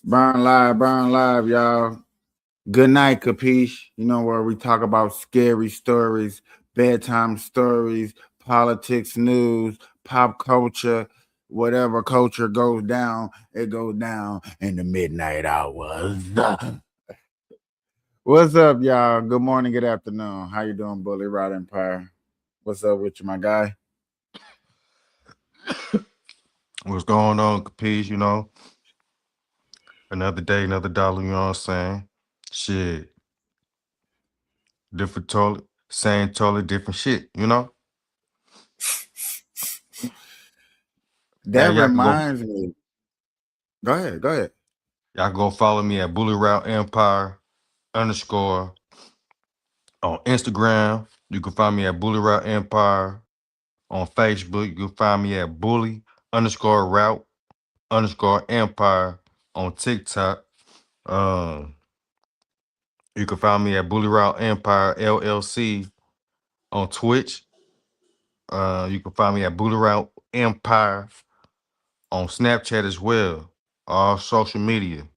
Burn live, y'all. Good night, Kapeash. You know where we talk about scary stories, bedtime stories, politics, news, pop culture, whatever culture goes down, it goes down in the midnight hours. What's up, y'all? Good morning, good afternoon. How you doing, Bully Rod Empire? What's up with you, my guy? What's going on, Capiche? Another day, another dollar, you know what I'm saying? Shit. Different toilet, same toilet, different shit. That Man, reminds me. Go ahead, go ahead. y'all can go follow me at Bully Route Empire underscore on Instagram. You can find me at Bully Route Empire on Facebook. You can find me at Bully underscore Route underscore Empire on TikTok. Um, you can find me at Bully Route Empire LLC on Twitch. You can find me at Bully Route Empire on Snapchat as well. All social media.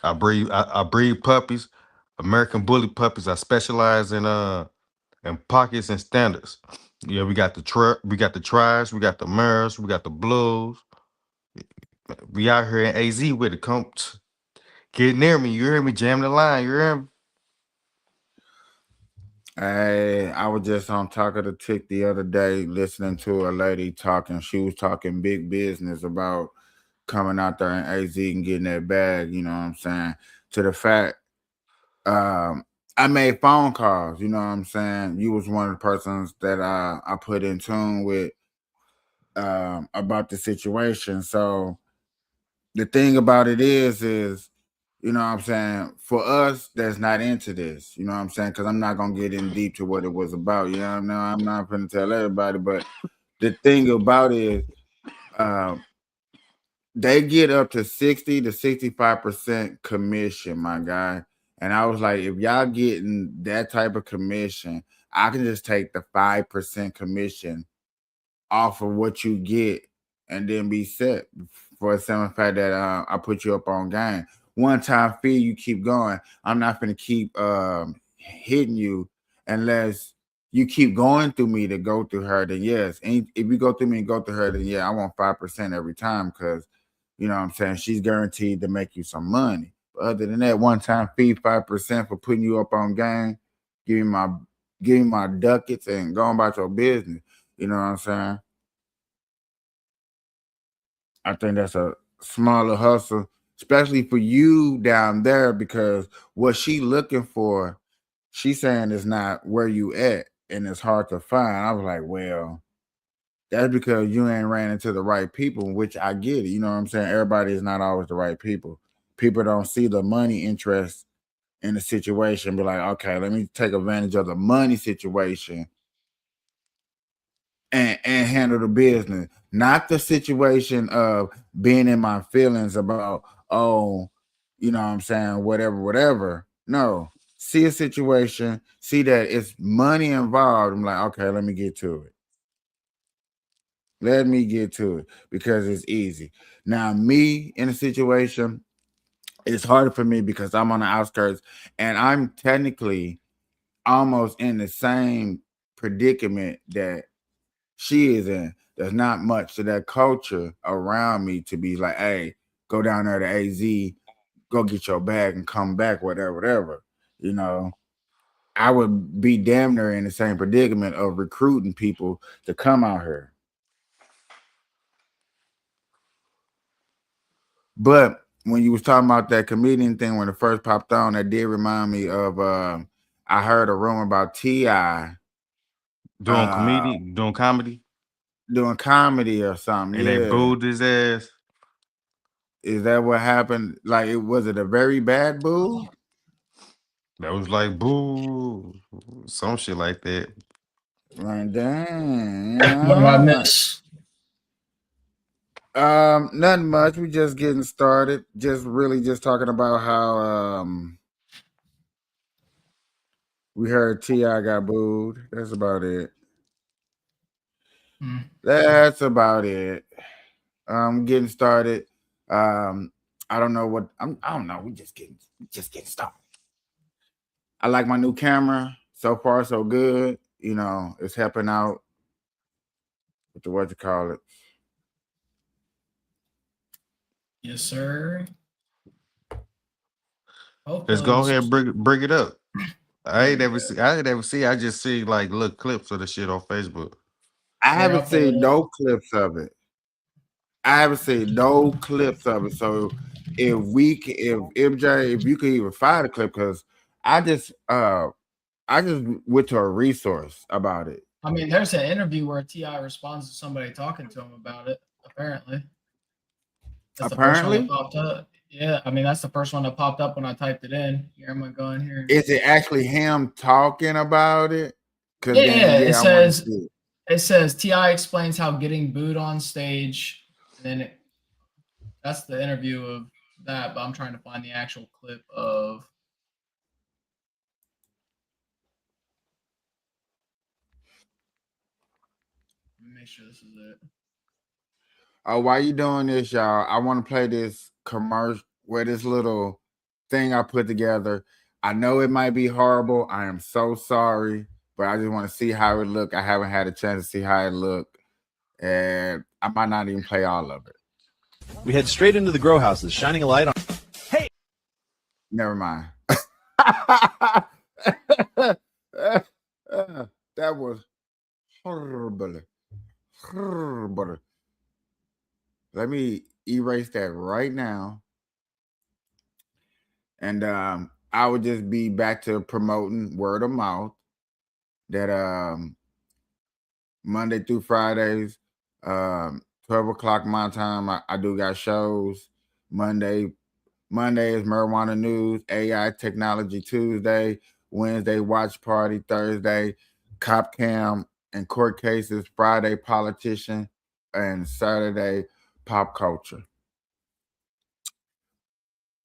I breed puppies, American bully puppies. I specialize in pockets and standards. Yeah, we got the tries, we got the Murs, we got the blues. We out here in AZ with it. Get near me. You hear me? Jam the line. You hear me? Hey, I was just on Talk of the Tick the other day listening to a lady talking. She was talking big business about coming out there in AZ and getting that bag, you know what I'm saying? To the fact, um, I made phone calls, you know what I'm saying? You was one of the persons that I put in tune with about the situation. So the thing about it is, you know what I'm saying, for us that's not into this, you know what I'm saying, because I'm not gonna get in deep to what it was about, you know what I mean? I'm not gonna tell everybody, but the thing about it is, um, they get up to 60 to 65% commission, my guy. And I was like, if y'all getting that type of commission, I can just take the 5% commission off of what you get and then be set for a simple fact that I put you up on game. One time fee, you keep going. I'm not gonna keep hitting you unless you keep going through me to go through her. Then yes, and if you go through me and go through her, then yeah, I want 5% every time because you know what I'm saying she's guaranteed to make you some money. But other than that, one time fee, 5% for putting you up on game. Give me my give me my ducats and go about your business. You know what I'm saying? I think that's a smaller hustle, especially for you down there, because what she looking for, she's saying is not where you at, and it's hard to find. I was like, well, that's because you ain't ran into the right people, which I get it. You know what I'm saying? Everybody is not always the right people. People don't see the money interest in the situation, be like, okay, let me take advantage of the money situation and handle the business, not the situation of being in my feelings about, oh, you know what I'm saying, whatever, whatever. No, see a situation, see that it's money involved. I'm like, okay, let me get to it. Let me get to it because it's easy. Now, me in a situation, it's harder for me because I'm on the outskirts and I'm technically almost in the same predicament that she is in. There's not much to that culture around me to be like, hey, go down there to AZ, go get your bag and come back, whatever, whatever. You know, I would be damn near in the same predicament of recruiting people to come out here. But when you was talking about that comedian thing when it first popped on, that did remind me of I heard a rumor about T.I. Uh Doing comedy, doing comedy or something. and they Yeah. booed his ass. Is that what happened? Like it was it a very bad boo? That was like boo, some shit like that. Like dang, What do I yeah. miss? Nothing much. We just getting started. Just really just talking about how we heard T.I. got booed. That's about it. Hmm. That's about it. Getting started. I don't know what I don't know. We just getting started. I like my new camera. So far, so good. You know, it's helping out with the what you call it. Yes, sir. Let's go ahead Hopefully, and bring it up. I there ain't we never go. see. I ain't never see. I just see like little clips of the shit on Facebook. I We're haven't up a seen little. no clips of it. I haven't seen no clips of it. So if MJ, if you could even find a clip, because I just I just went to a resource about it. I mean, there's an interview where Ti responds to somebody talking to him about it. Apparently, that's the first one that Apparently, popped up. Yeah, I mean, that's the first one that popped up when I typed it in. Here, I'm gonna go in here. is it actually him talking about it? Cause Yeah, then yeah. It yeah, I want to says see it. it says Ti explains how getting booed on stage, and then that's the interview of that. But I'm trying to find the actual clip of. Let me make sure this is it. Oh, why you doing this, y'all? I want to play this commercial where this little thing I put together. I know it might be horrible. I am so sorry, but I just want to see how it look. I haven't had a chance to see how it look, and I might not even play all of it. We head straight into the grow houses, shining a light on. Never mind. That was horrible. Horrible. Let me erase that right now. And I would just be back to promoting word of mouth that Monday through Fridays, 12 o'clock my time, I do got shows. Monday is marijuana news, AI technology Tuesday, Wednesday watch party, Thursday cop cam and court cases, Friday politician, and Saturday pop culture.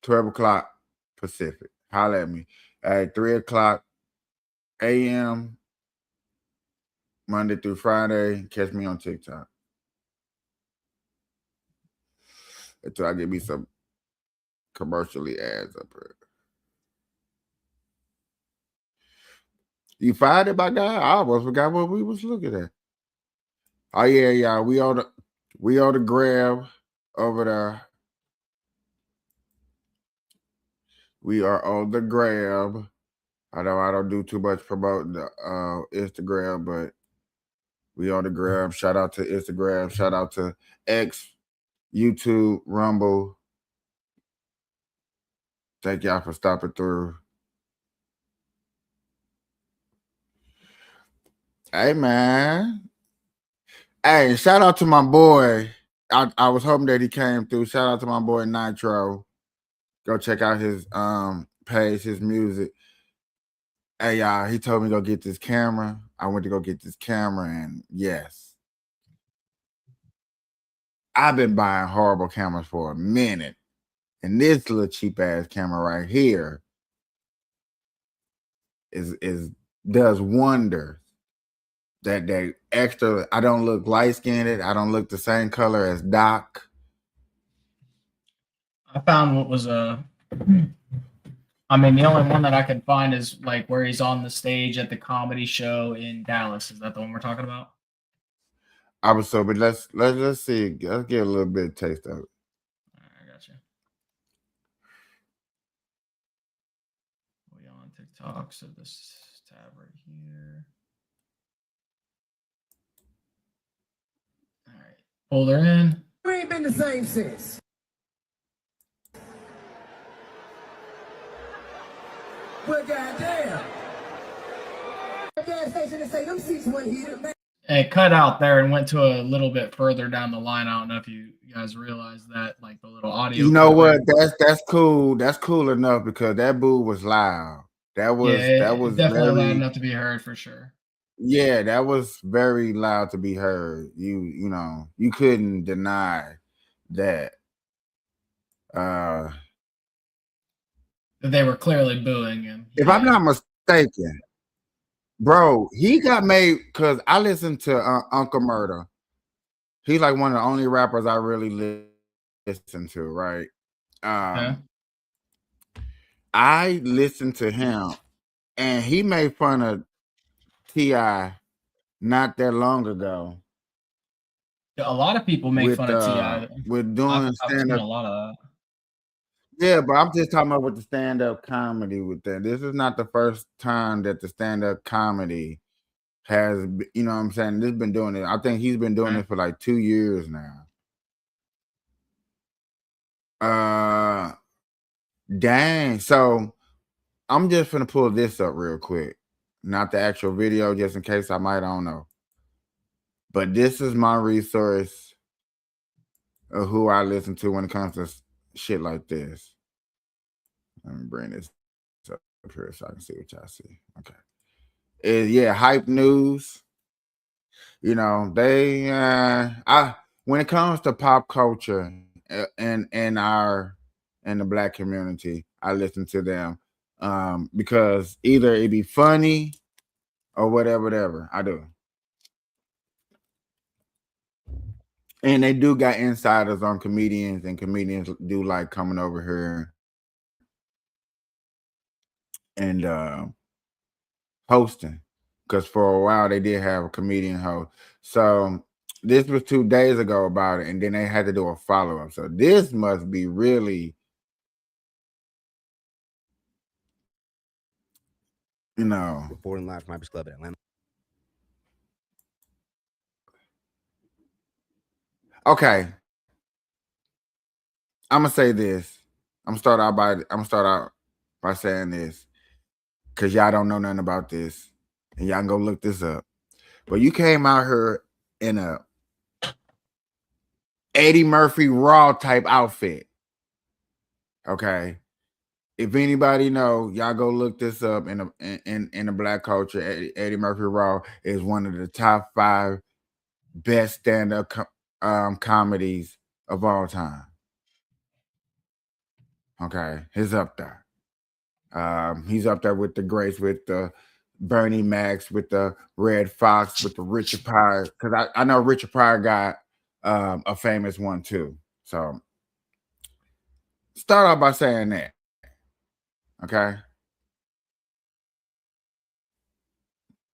12 o'clock Pacific. Holla at me. At 3 o'clock a.m. Monday through Friday. Catch me on TikTok. Until I get me some commercially ads up here. You find it, my guy? I almost forgot what we was looking at. Oh yeah, y'all. We on the grab over there. We are on the grab. I know I don't do too much promoting the Instagram, but we on the grab. Shout out to Instagram. Shout out to X, YouTube, Rumble. Thank y'all for stopping through. Hey man. Hey, shout out to my boy. I was hoping that he came through. Shout out to my boy Nitro. Go check out his page, his music. Hey y'all, he told me to go get this camera. I went to go get this camera, and yes. I've been buying horrible cameras for a minute. And this little cheap ass camera right here is does wonders. That extra, I don't look light skinned. I don't look the same color as Doc. I found what was a. I mean, the only one that I can find is like where he's on the stage at the comedy show in Dallas. Is that the one we're talking about? I was so, but let's see. Let's get a little bit of taste of it. I got you. We on TikTok, so this tab right here. All right, pull her in. We ain't been the same since. Well, goddamn. Gas station and say them seats wasn't heated, man. It cut out there and went to a little bit further down the line. I don't know if you guys realize that, like the little audio. You know what? That's cool. That's cool enough because that boo was loud. That was definitely loud very enough to be heard for sure. yeah, that was very loud to be heard. You know, you couldn't deny that. They were clearly booing him. If I'm not mistaken, bro, he got made because I listened to Uncle Murder. He's like one of the only rappers I really listen to, right? Okay. I listened to him, and he made fun of T.I. not that long ago A lot of people make fun of T.I. with doing I've seen stand a up. lot of that. Yeah, but I'm just talking about with the stand up comedy with that. This is not the first time that the stand up comedy has, you know what I'm saying? This has been doing it. I think he's been doing it for like 2 years now. Dang. So I'm just gonna pull this up real quick. Not the actual video, just in case I don't know. But this is my resource of who I listen to when it comes to shit like this. Let me bring this up here so I can see what y'all see. Okay. Hype News. You know, they when it comes to pop culture in the black community, I listen to them because either it be funny or whatever I do. And they do got insiders on comedians, and comedians do like coming over here and hosting, because for a while they did have a comedian host. So this was 2 days ago about it, and then they had to do a follow-up. So this must be really, you know, reporting live from Hyper's Club in Atlanta. Okay. I'm gonna say this. I'm gonna start out by saying this, because y'all don't know nothing about this, and y'all can go look this up. But you came out here in a Eddie Murphy Raw type outfit. Okay. If anybody know, y'all go look this up in the black culture. Eddie Murphy Raw is one of the top 5 best stand-up comedies of all time. Okay, he's up there. He's up there with the greats, with the Bernie Macs, with the Red Fox, with the Richard Pryor. Because I know Richard Pryor got a famous one too. So start off by saying that. Okay.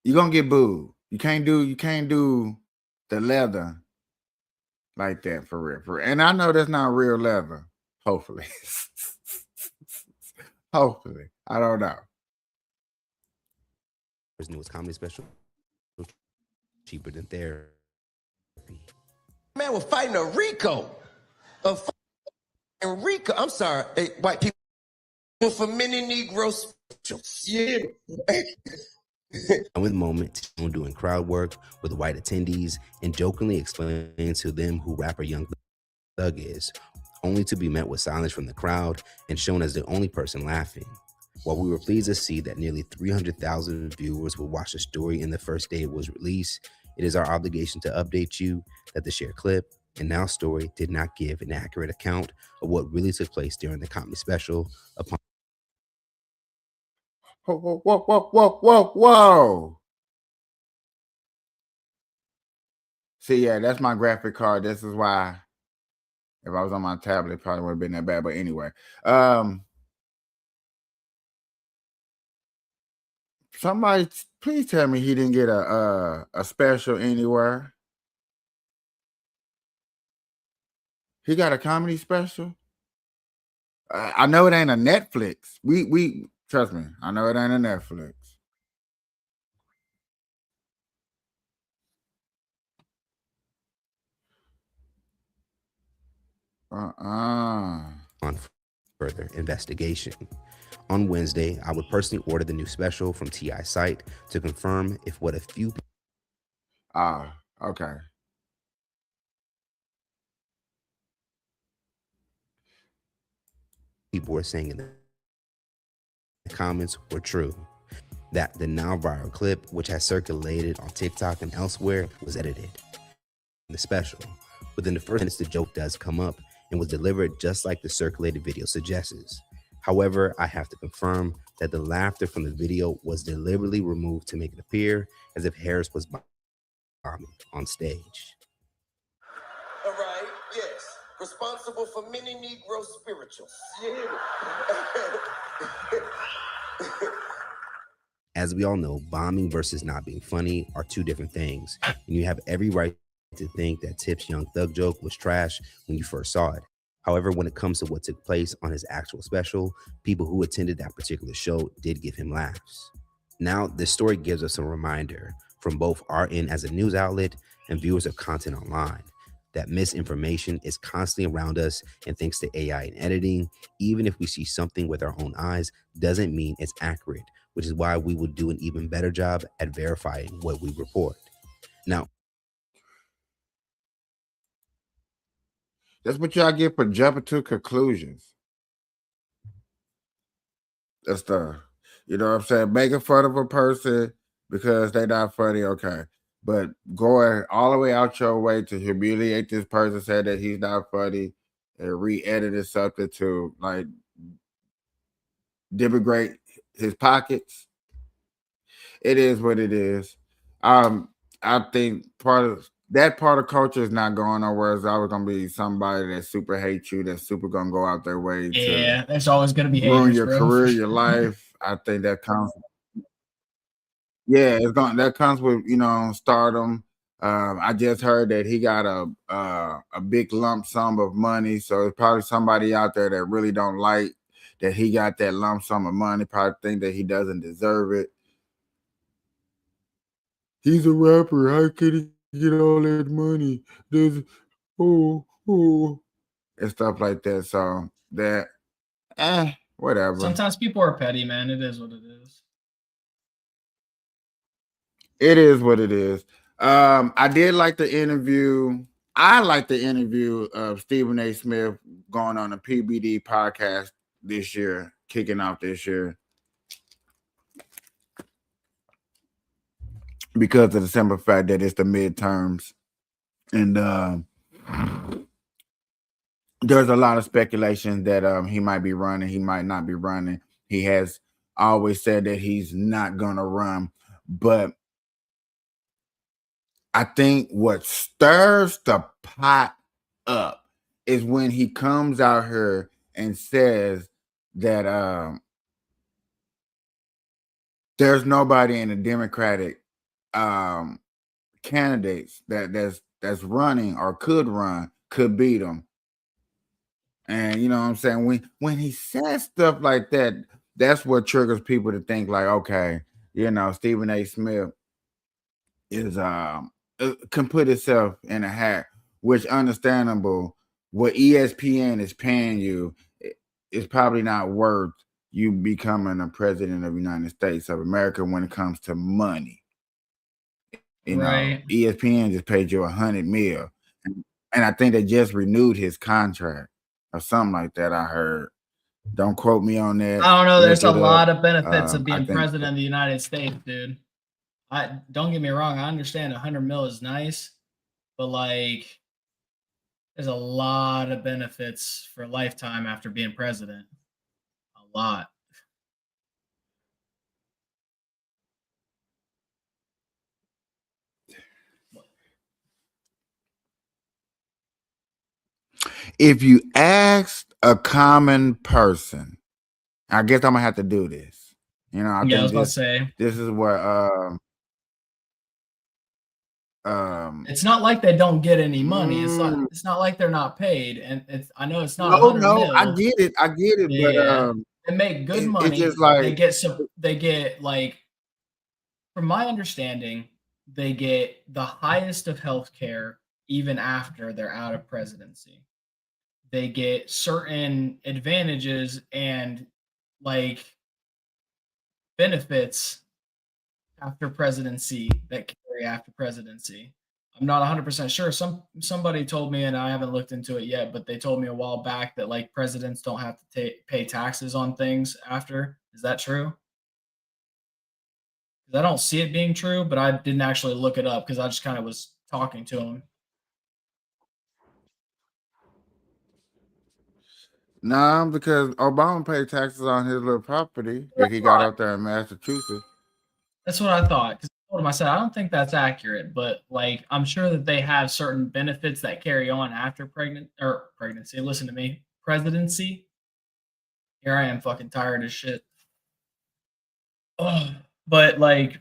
You're gonna get booed. You can't do the leather like that for real. And I know that's not real leather. Hopefully. Hopefully. I don't know. His newest comedy special, Cheaper Than Therapy. Man, we're fighting a Rico. Rico. I'm sorry, white people for many Negro specials. Yeah. And with Moment, doing crowd work with white attendees and jokingly explaining to them who rapper Young Thug is, only to be met with silence from the crowd and shown as the only person laughing. While we were pleased to see that nearly 300,000 viewers would watch the story in the first day it was released, it is our obligation to update you that the shared clip and now story did not give an accurate account of what really took place during the comedy special. Whoa. See, yeah, that's my graphic card. This is why if I was on my tablet, it probably would have been that bad. But anyway, somebody please tell me he didn't get a special anywhere. He got a comedy special. I know it ain't a Netflix. We trust me. I know it ain't a Netflix. On further investigation. On Wednesday, I would personally order the new special from T.I.'s site to confirm if what a few okay. people were saying in the comments were true. That the now viral clip, which has circulated on TikTok and elsewhere, was edited. The special, within the first minutes, the joke does come up and was delivered just like the circulated video suggests. However, I have to confirm that the laughter from the video was deliberately removed to make it appear as if Harris was bombing on stage. Yes, responsible for many Negro spirituals. Yeah. As we all know, bombing versus not being funny are two different things, and you have every right to think that Tip's Young Thug joke was trash when you first saw it. However, when it comes to what took place on his actual special, people who attended that particular show did give him laughs. Now, this story gives us a reminder from both our end as a news outlet and viewers of content online that misinformation is constantly around us, and thanks to AI and editing, even if we see something with our own eyes, doesn't mean it's accurate, which is why we will do an even better job at verifying what we report. Now, That's what y'all get for jumping to conclusions. That's you know what I'm saying? Making fun of a person because they not funny, okay. But going all the way out your way to humiliate this person, say that he's not funny, and re-edited something to like denigrate his pockets. It is what it is. I think part of culture is not going nowhere. It's always gonna be somebody that super hates you, that's super gonna go out their way to Yeah, there's always gonna be ruin haters, your bro. career, your life. I think that comes. Yeah, that comes with stardom. I just heard that he got a big lump sum of money, so it's probably somebody out there that really don't like that he got that lump sum of money. Probably think that he doesn't deserve it. He's a rapper. How could he get all that money? There's oh and stuff like that. So that whatever. Sometimes people are petty, man. It is what it is. It is what it is. I did like the interview. I like the interview of Stephen A. Smith going on a PBD podcast this year, kicking off this year, because of the simple fact that it's the midterms, and there's a lot of speculation that he might be running, he might not be running. He has always said that he's not gonna run, but I think what stirs the pot up is when he comes out here and says that there's nobody in the Democratic candidates that's running or could run, could beat him. And you know what I'm saying? When he says stuff like that, that's what triggers people to think like, okay, Stephen A. Smith is can put itself in a hat, which understandable. What ESPN is paying you is probably not worth you becoming a president of the United States of America when it comes to money. Right. ESPN just paid you $100 million, and I think they just renewed his contract or something like that. I heard. Don't quote me on that. I don't know. There's a Look it up. lot of benefits of I being think president of the United States, dude. Don't get me wrong. I understand 100 mil is nice, but like, there's a lot of benefits for a lifetime after being president. A lot. if you ask a common person, I guess I'm gonna have to do this. I Yeah, I think was about to say. this is where It's not like they don't get any money. It's not like they're not paid, and I know it's not 100 no, I mil. get it, Yeah, but they make good it's money. just like They get like, from my understanding, they get the highest of healthcare even after they're out of presidency. They get certain advantages and like benefits after presidency that carry after presidency. I'm not 100% sure. Somebody told me, and I haven't looked into it yet, but they told me a while back that like presidents don't have to pay taxes on things after. Is that true? 'Cause I don't see it being true, but I didn't actually look it up because I just kind of was talking to him. nah, because Obama paid taxes on his little property that he got out there in Massachusetts. That's what I thought. 'Cause told him, I said, I don't think that's accurate, but like I'm sure that they have certain benefits that carry on after pregnancy. Listen to me, presidency. Here I am, fucking tired as shit. Ugh. But like,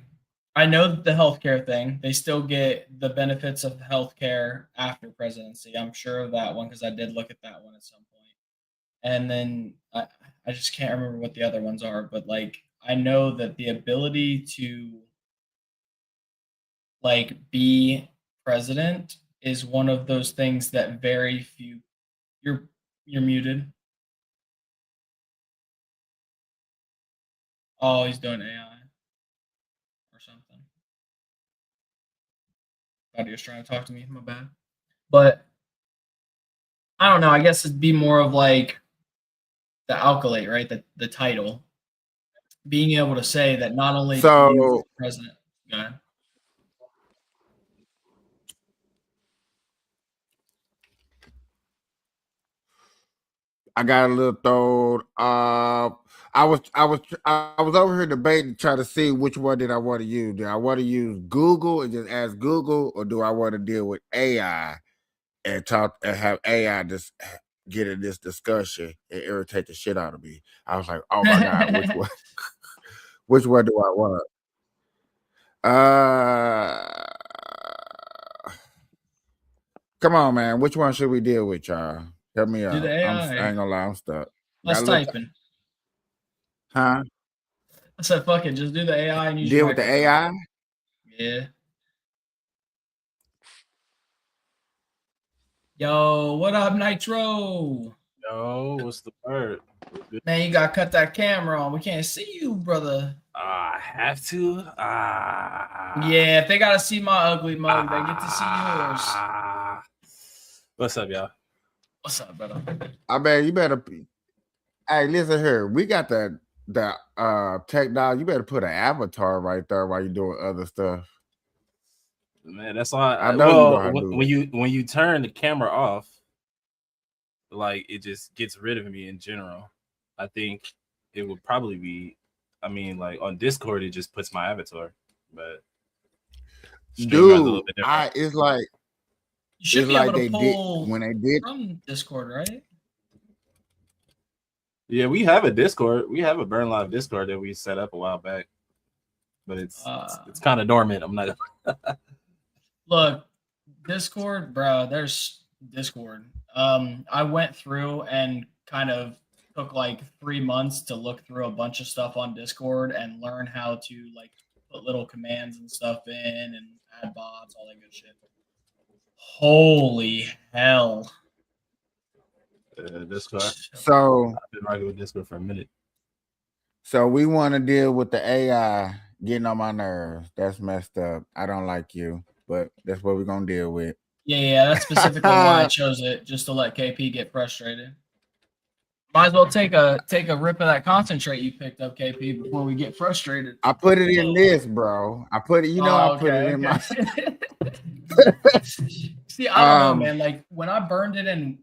I know that the healthcare thing, they still get the benefits of healthcare after presidency. I'm sure of that one because I did look at that one at some point. And then I just can't remember what the other ones are, but like I know that the ability to like be president is one of those things that very few you're you're muted. Oh, he's doing AI or something. Thought he was trying to talk to me. My bad. But I don't know. I guess it'd be more of like the alkalate, right? The title. Being able to say that not only do you So president, go ahead. I got a little thrown. I was over here debating, trying to see which one did I want to use. Do I want to use Google and just ask Google, or do I want to deal with AI and talk and have AI just get in this discussion and irritate the shit out of me? I was like, oh my god, which one? Which one do I want? Uh, come on, man. Which one should we deal with, y'all? Help me Do the out. I AI. ain't gonna lie, I'm stuck. Less Got a little, typing. huh? I said, fuck it, just do the AI and use your Deal with the microphone. AI. Yeah. Yo, what up, Nitro? Yo, what's the word? Man, you gotta cut that camera on. We can't see you, brother. I have to. Yeah, if they gotta see my ugly mug, they get to see yours. What's up, y'all? What's up, brother? I bet you better. Hey, listen here. We got the technology. You better put an avatar right there while you're doing other stuff. Man, that's all. I know you know Well, how to do when you turn the camera off, like it just gets rid of me in general. I think it would probably be. I mean, like on Discord, it just puts my avatar, but StreamYard's a little Dude, bit different. You should it's be able like to they did pull when they did. from Discord, right? Yeah, we have a Discord. We have a Burn Live Discord that we set up a while back, but it's kind of dormant. I'm not. Look, Discord, bro. There's Discord. I went through and kind of took like 3 months to look through a bunch of stuff on Discord and learn how to like put little commands and stuff in and add bots, all that good shit. Holy hell! Discord. So I've been rocking with Discord for a minute. So we want to deal with the AI getting on my nerves. That's messed up. I don't like you, but that's what we're gonna deal with. Yeah, that's specifically why I chose it, just to let KP get frustrated. Might as well take a rip of that concentrate you picked up, KP, before we get frustrated. I put it in this, bro. I put it. You know, I put it in my. See, I don't know, man. Like when I burned it in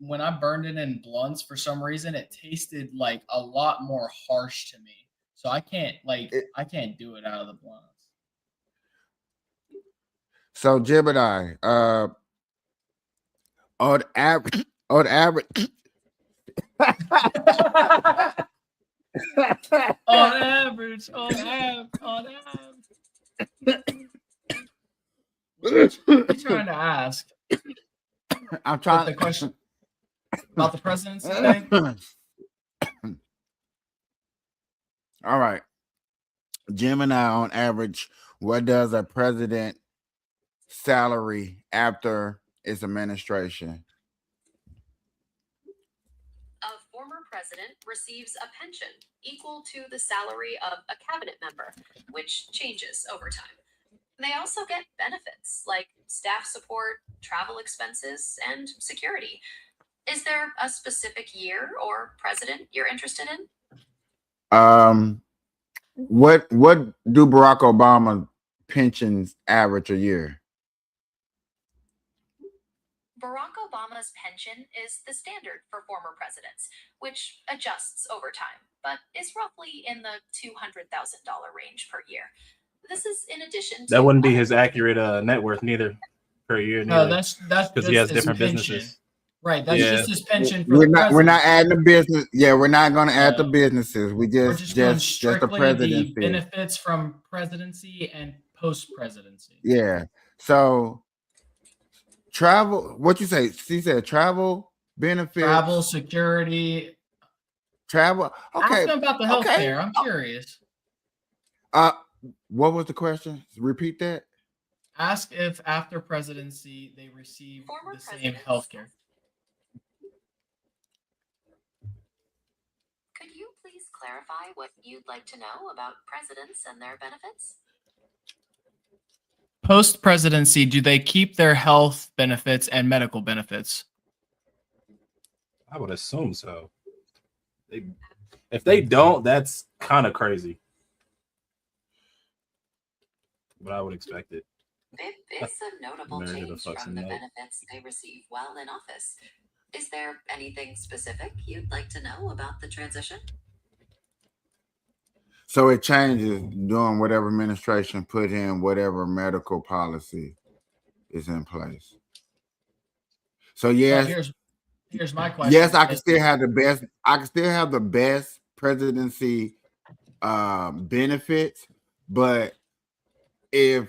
blunts, for some reason, it tasted like a lot more harsh to me. So I can't I can't do it out of the blunts. So Gemini, on average, on average. on average. What are you trying to ask? I'm trying the question about the presidency thing. All right. Gemini, on average, what does a president salary after its administration? A former president receives a pension equal to the salary of a cabinet member, which changes over time. They also get benefits like staff support, travel expenses, and security. Is there a specific year or president you're interested in? What do Barack Obama pensions average a year? Barack Obama's pension is the standard for former presidents, which adjusts over time, but is roughly in the $200,000 range per year. This is in addition to That wouldn't be other his accurate net worth neither per year No, neither, that's because he just has his different pension. businesses. Right. That's Yeah. just his pension for We're the not president. adding the business. Yeah, we're not gonna add the No. businesses. We We're just doing the strictly the presidency. benefits from presidency and post presidency. Yeah. So travel, what you say? She said travel benefits. Travel, security. Travel. Okay. Ask him about the healthcare. I'm curious. What was the question? Repeat that. Ask if after presidency they receive Former the same presidents. healthcare. Could you please clarify what you'd like to know about presidents and their benefits? Post presidency, do they keep their health benefits and medical benefits? I would assume so. If they don't, that's kind of crazy. But I would expect it. It is a notable Very good change fucks from in the note. benefits they receive while in office. Is there anything specific you'd like to know about the transition? So it changes during whatever administration put in whatever medical policy is in place. So yes, here's my question. yes, I can still have the best. I can still have the best presidency benefits, but if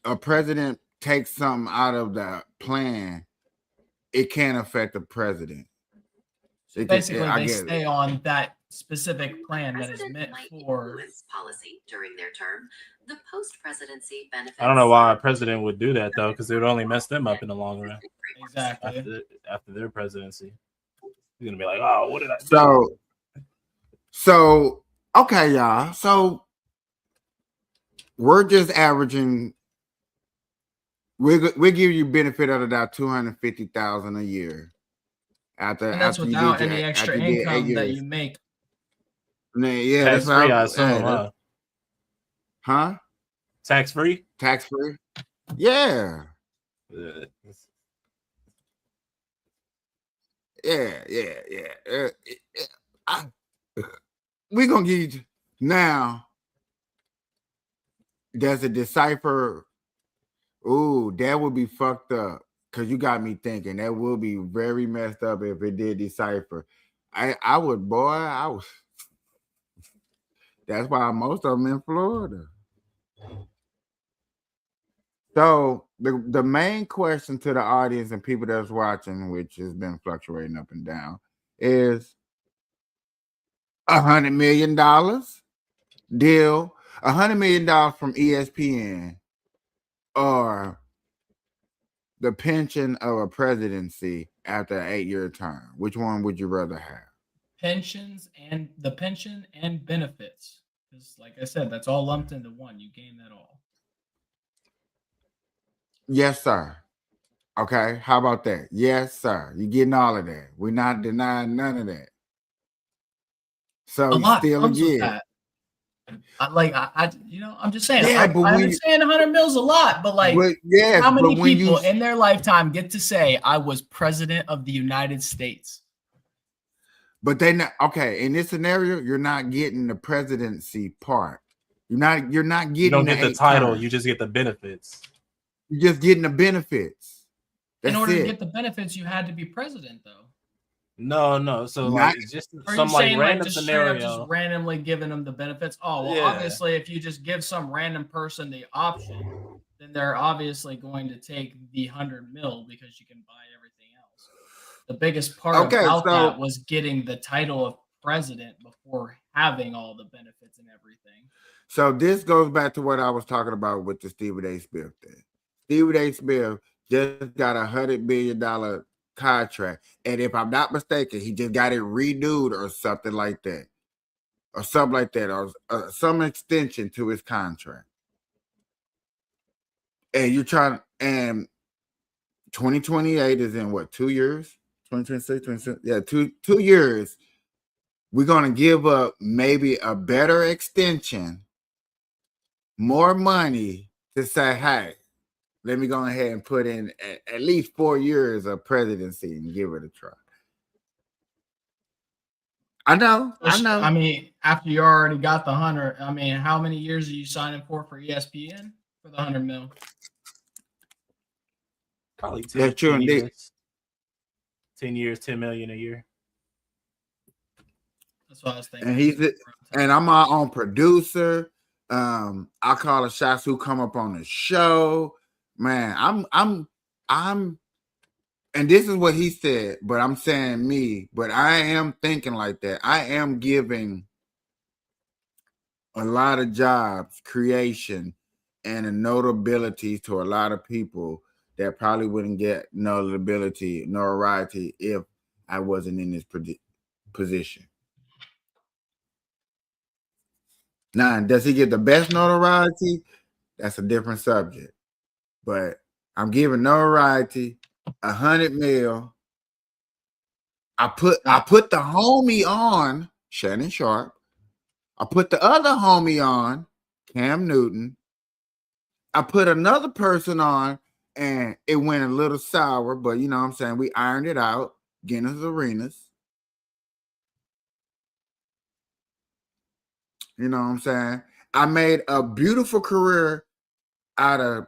a president takes something out of the plan, it can't affect the president. Basically, they stay on that specific plan that is meant for influence policy during their term. The post-presidency benefits. I don't know why a president would do that though, because it would only mess them up in the long run. Exactly. After their presidency, he's gonna be like, "Oh, what did I do?" So okay, y'all. So we're just averaging. We give you benefit of the doubt $250,000 a year. And that's without any extra income that you make. Yeah, tax that's free, I assume, huh? Tax free? Tax free? Yeah. Yeah. We're gonna give you now. Does it decipher? Ooh, that would be fucked up. Cause you got me thinking that would be very messed up if it did decipher. I would, boy, I was. That's why most of them in Florida. So the main question to the audience and people that's watching, which has been fluctuating up and down, is $100 million deal, $100 million from ESPN, or the pension of a presidency after an 8-year term. Which one would you rather have? Pensions and the pension and benefits. Because like I said, that's all lumped into one. You gain that all. Yes, sir. Okay, how about that? Yes, sir. You're getting all of that. We're not denying none of that. So a lot still comes with again. that. I'm just saying. Yeah, but I understand 100 mils a lot, but like, how many people in their lifetime get to say, "I was president of the United States"? But they not okay. In this scenario, you're not getting the presidency part. You're not getting. You don't get the title. You just get the benefits. You're just getting the benefits. In order to get the benefits, you had to be president, though. No. So like, just some like random scenario, just randomly giving them the benefits. Oh, well, obviously, if you just give some random person the option, then they're obviously going to take the 100 mil because you can buy everything else. The biggest part about that was getting the title of president before having all the benefits and everything. So this goes back to what I was talking about with the Stephen A. Smith thing. Stephen A. Smith just got $100 million contract, and if I'm not mistaken, he just got it renewed or something like that, or some extension to his contract. And you're trying, and 2028 is in what, 2 years? 2026, 27, yeah, two years. We're gonna give up maybe a better extension, more money to say, hey, let me go ahead and put in at least 4 years of presidency and give it a try. I know. I mean, after you already got the 100, I mean, how many years are you signing for ESPN for the 100 mil? Probably That's 10, true 10 indeed. years. 10 years, 10 million a year. That's what I was thinking. And I'm my own producer. I call the shots who come up on the show. Man, I'm and this is what he said, but I'm saying me, but I am thinking like that. I am giving a lot of jobs, creation, and a notability to a lot of people that probably wouldn't get notoriety if I wasn't in this position. Now, does he get the best notoriety? That's a different subject. But I'm giving notoriety, 100 mil. I put the homie on, Shannon Sharp. I put the other homie on, Cam Newton. I put another person on, and it went a little sour, but you know what I'm saying? We ironed it out. Guinness Arenas. You know what I'm saying? I made a beautiful career out of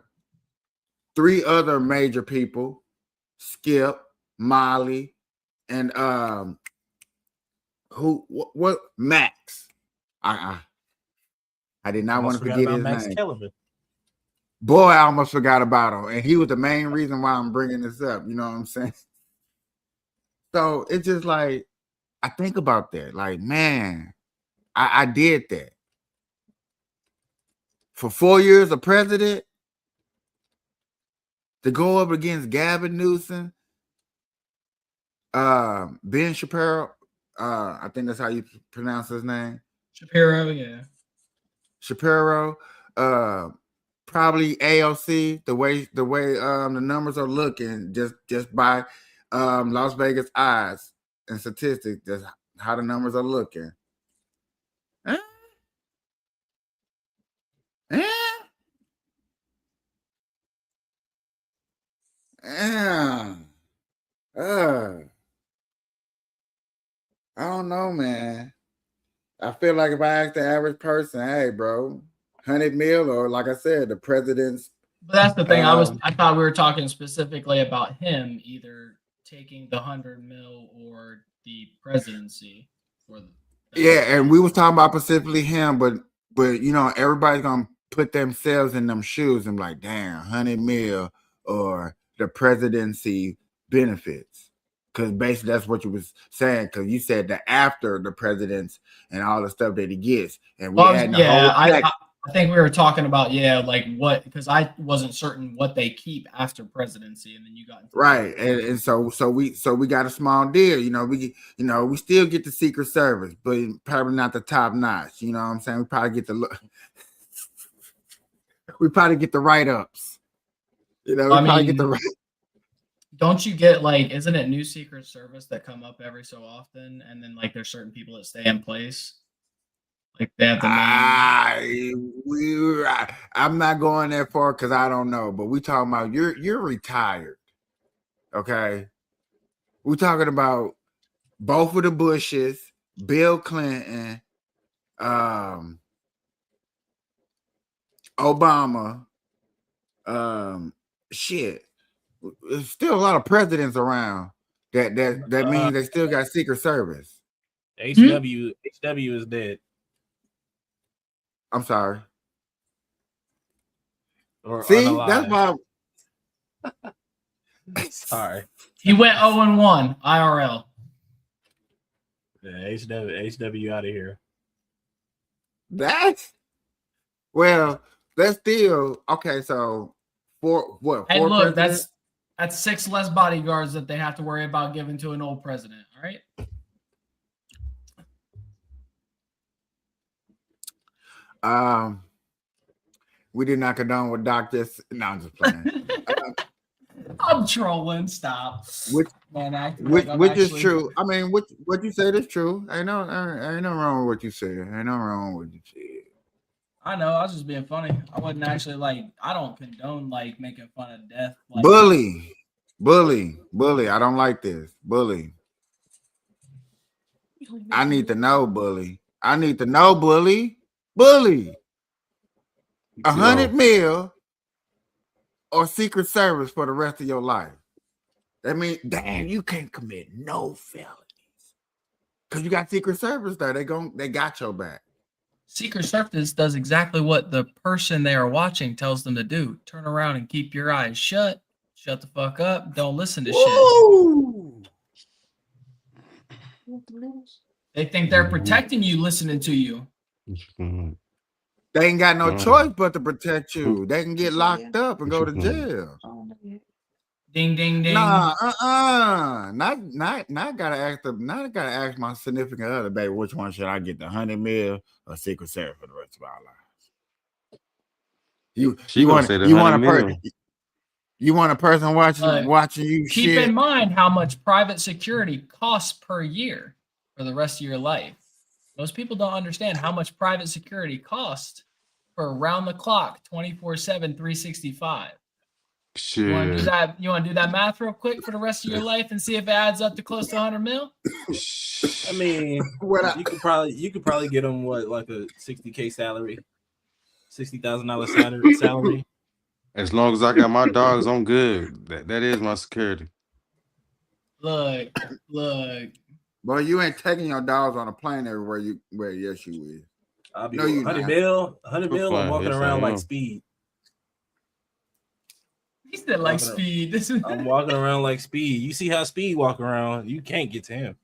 3 other major people, Skip, Molly, and what Max. I did not want to forget his Max name. Kellerman. Boy, I almost forgot about him. And he was the main reason why I'm bringing this up. You know what I'm saying? So it's just like, I think about that. Like, man, I did that. For 4 years of president, to go up against Gavin Newsom, Ben Shapiro, I think that's how you pronounce his name. Shapiro, yeah. Shapiro, probably AOC, the way the numbers are looking, just by Las Vegas eyes and statistics, that's how the numbers are looking. I don't know, man. I feel like if I ask the average person, hey, bro, 100 mil, or like I said, the president's. But that's the thing. I thought we were talking specifically about him either taking the 100 mil or the presidency for the. Yeah, and we was talking about specifically him, but you know, everybody's gonna put themselves in them shoes and like, damn, 100 mil or the presidency benefits. Because basically that's what you was saying, because you said that after the presidents and all the stuff that he gets, and we had the whole check. I think we were talking about like what, because I wasn't certain what they keep after presidency, and then you got into right, and so we got a small deal. You know, we still get the Secret Service, but probably not the top notch. You know what I'm saying? We probably get the write-ups. You know, probably get the right. Don't you get isn't it new Secret Service that come up every so often, and then there's certain people that stay in place? Like they have the I'm not going that far because I don't know, but we talking about you're retired. Okay. We're talking about both of the Bushes, Bill Clinton, Obama, shit. There's still a lot of presidents around. That means they still got Secret Service. HW is dead. I'm sorry. Or see, unalive. that's why. Sorry. He went 0-1 IRL. Yeah, HW out of here. That's still okay. So four look, presidents? that's 6 less bodyguards that they have to worry about giving to an old president. All right. We did not condone with doctors. No, I'm just playing. I'm trolling. Stop. Which is true. I mean, what you said is true. Ain't no wrong with what you said. Ain't no wrong with what you said. I know. I was just being funny. I wasn't actually I don't condone making fun of death. Bully. I don't like this. Bully. I need to know, bully. I need to know, bully. Bully. 100 mil or Secret Service for the rest of your life. That means, damn, you can't commit no felonies. Because you got Secret Service there. They got your back. Secret Service does exactly what the person they are watching tells them to do. Turn around and keep your eyes shut. Shut the fuck up. Don't listen to Woo! shit. They think they're protecting you, listening to you. They ain't got no choice but to protect you. They can get locked up and go to jail. Ding, ding, ding. Nah, not gotta ask my significant other, baby, which one should I get, the 100 mil or Secret Service for the rest of our lives? You want a person watching you keep shit? in mind how much private security costs per year for the rest of your life. Most people don't understand how much private security costs for around the clock, 24/7, 365. Shit. You want to do that math real quick for the rest of your life and see if it adds up to close to 100 mil? I mean, you could probably get them like a $60K salary, $60,000 salary. As long as I got my dogs, I'm good. That is my security. Look. Boy, you ain't taking your dogs on a plane everywhere where yes you is. I'll be 100 mil. I'm walking around like Speed. He said like Speed. I'm walking around like Speed. You see how Speed walk around? You can't get to him.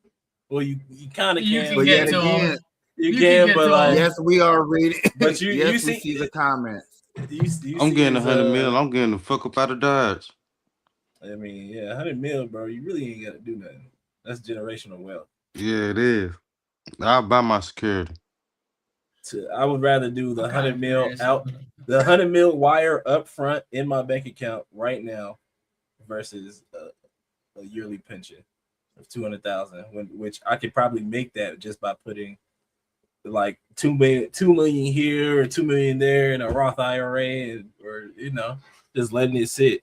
Well, you kind of can. But yet again, you can, but like yes, we are reading. But you see the comments. I'm getting 100 mil. I'm getting the fuck up out of Dodge. I mean, yeah, 100 mil, bro. You really ain't got to do nothing. That's generational wealth. Yeah, it is. I'll buy my security. I would rather do the 100 mil out, the 100 mil wire up front in my bank account right now versus a yearly pension of 200,000, which I could probably make that just by putting like 2 million here or 2 million there in a Roth IRA, or just letting it sit.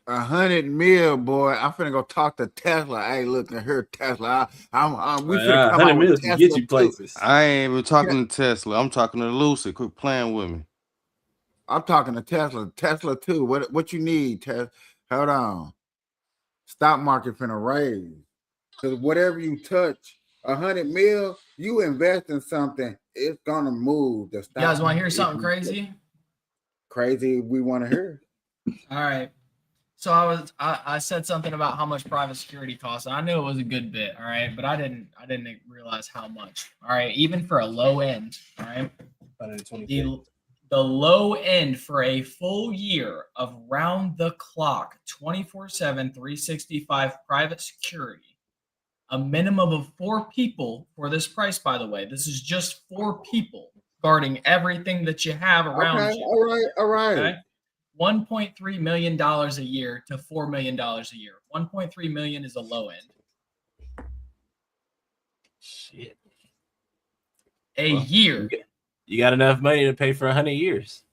100 mil, boy. I'm finna go talk to Tesla. Hey, look at her, Tesla. We finna come 100 out mil with can Tesla get you places. I ain't even talking to Tesla. I'm talking to Lucid. Quit playing with me. I'm talking to Tesla. Tesla too. What you need, Tesla? Hold on. Stock market finna raise. Because whatever you touch, 100 mil, you invest in something, it's gonna move. The stock. You guys want to hear something crazy? Crazy, we want to hear. All right. So I said something about how much private security costs. I knew it was a good bit, all right, but I didn't realize how much. All right, even for a low end, all right. The low end for a full year of round the clock, 24/7, 365 private security, a minimum of 4 people for this price, by the way. This is just 4 people guarding everything that you have around you. All right. Okay? $1.3 million a year to $4 million a year. 1.3 million is a low end. Shit. Year. You got enough money to pay for 100 years.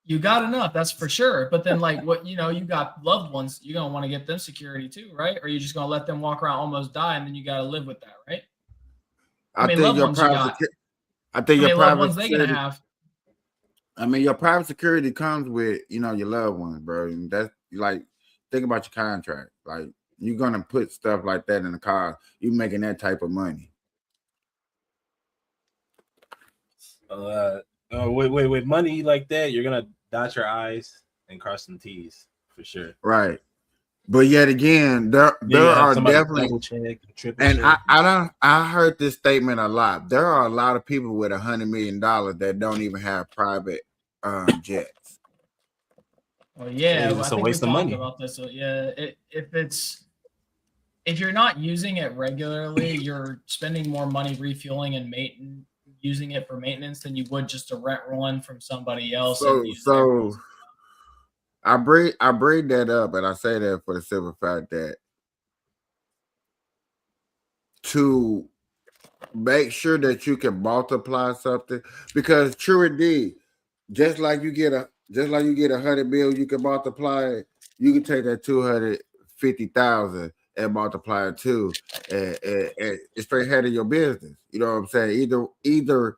You got enough, that's for sure. But then, like, you got loved ones. You're gonna want to get them security too, right? Or you're just gonna let them walk around almost die, and then you got to live with that, right? I think your private ones they gonna have. I mean, your private security comes with, your loved ones, bro. And that's like, think about your contract. Like, you're gonna put stuff like that in the car. You making that type of money. With money like that, you're gonna dot your I's and cross some T's for sure. Right. But yet again, there are definitely, I heard this statement a lot. There are a lot of people with $100 million that don't even have private jets. Well, yeah, it's a waste of money. About this. So, yeah, if you're not using it regularly, you're spending more money refueling and using it for maintenance than you would just to rent one from somebody else. So I bring that up, and I say that for the simple fact that to make sure that you can multiply something, because true indeed, just like you get 100 mil, you can multiply it. You can take that 250,000 and multiply it too. And it's straight head of your business. You know what I'm saying? Either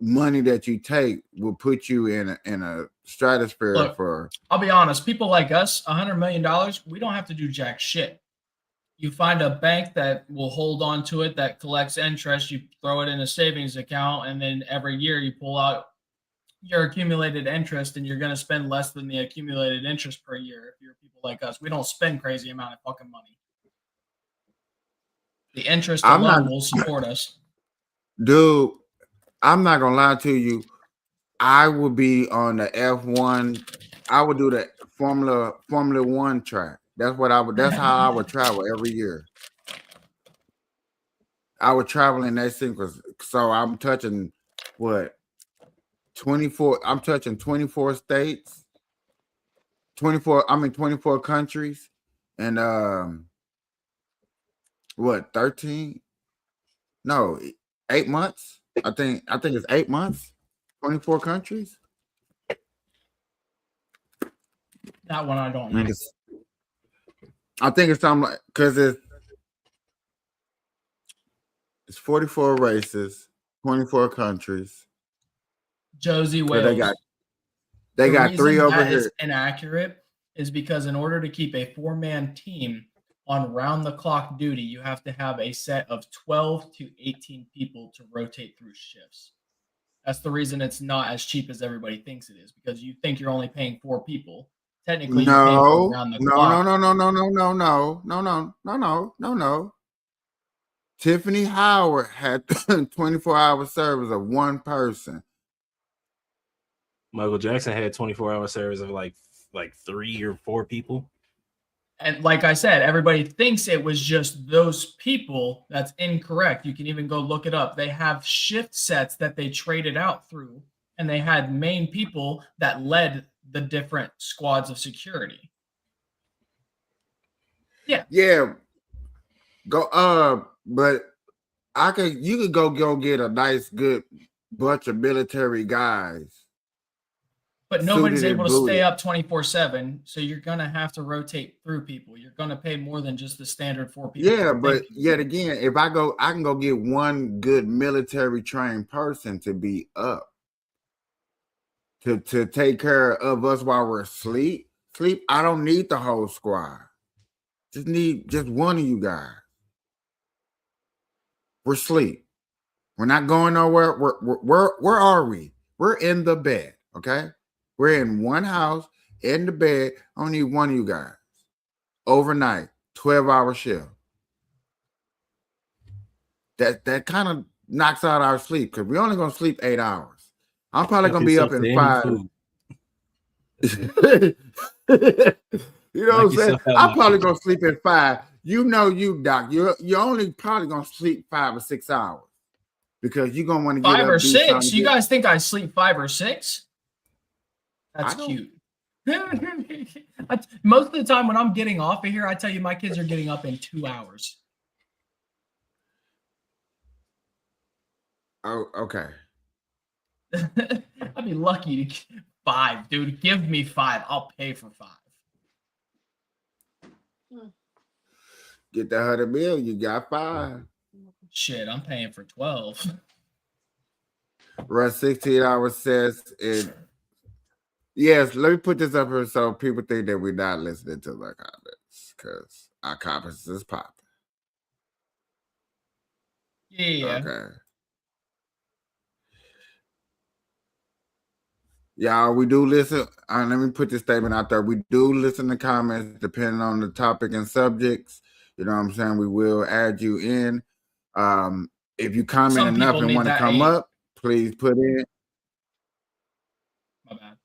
money that you take will put you in a stratosphere. Look, for I'll be honest, people like us, $100 million, we don't have to do jack shit. You find a bank that will hold on to it, that collects interest, you throw it in a savings account, and then every year you pull out your accumulated interest, and you're going to spend less than the accumulated interest per year. If you're people like us, we don't spend crazy amount of fucking money. The interest alone will support us. Dude, I'm not gonna lie to you. I would be on the F1. I would do the Formula 1 track. That's how I would travel every year. I would travel in that sequence. So I'm touching what 24. I'm touching 24 states. 24 countries. And what 13? No, 8 months. I think it's 8 months. 24 countries. That one I don't know. I think it's something like, because it's 44 races, 24 countries. Josie So Wales. they got 3 over here. It's inaccurate is because in order to keep a 4-man team on round-the-clock duty, you have to have a set of 12 to 18 people to rotate through shifts. That's the reason it's not as cheap as everybody thinks it is, because you think you're only paying 4 people. Technically, you're paying for around the clock. No. Tiffany Howard had 24-hour service of one person. Michael Jackson had 24-hour service of like 3 or 4 people. And like I said, everybody thinks it was just those people. That's incorrect. You can even go look it up. They have shift sets that they traded out through, and they had main people that led the different squads of security. Yeah. Go but you could go get a nice good bunch of military guys. But nobody's able to stay up 24/7, so you're gonna have to rotate through people. You're gonna pay more than just the standard 4 people. Yeah, but yet again, if I can go get one good military trained person to be up to take care of us while we're asleep. I don't need the whole squad. Just need just one of you guys. We're asleep. We're not going nowhere. Where are we? We're in the bed. Okay. We're in one house, in the bed. I don't need one of you guys. Overnight, 12-hour shift. That kind of knocks out our sleep because we're only going to sleep 8 hours. I'm probably going to be up in 5. You know what I'm saying? I'm probably going to sleep at 5. You know you, Doc. You're only probably going to sleep 5 or 6 hours because you're going to want to get 5 up, or do 6? something. You guys think I sleep 5 or 6? That's cute. Most of the time when I'm getting off of here, I tell you my kids are getting up in 2 hours. Oh, okay. I'd be lucky to get 5, dude. Give me 5. I'll pay for 5. Get the 100 mil, you got 5. Shit, I'm paying for 12. Run 16 hours says it. Yes, let me put this up here so people think that we're not listening to their comments because our comments is popping. Yeah. Okay. Y'all, we do listen. Let me put this statement out there. We do listen to comments depending on the topic and subjects. You know what I'm saying? We will add you in. If you comment enough and want to come up, please put in. My bad.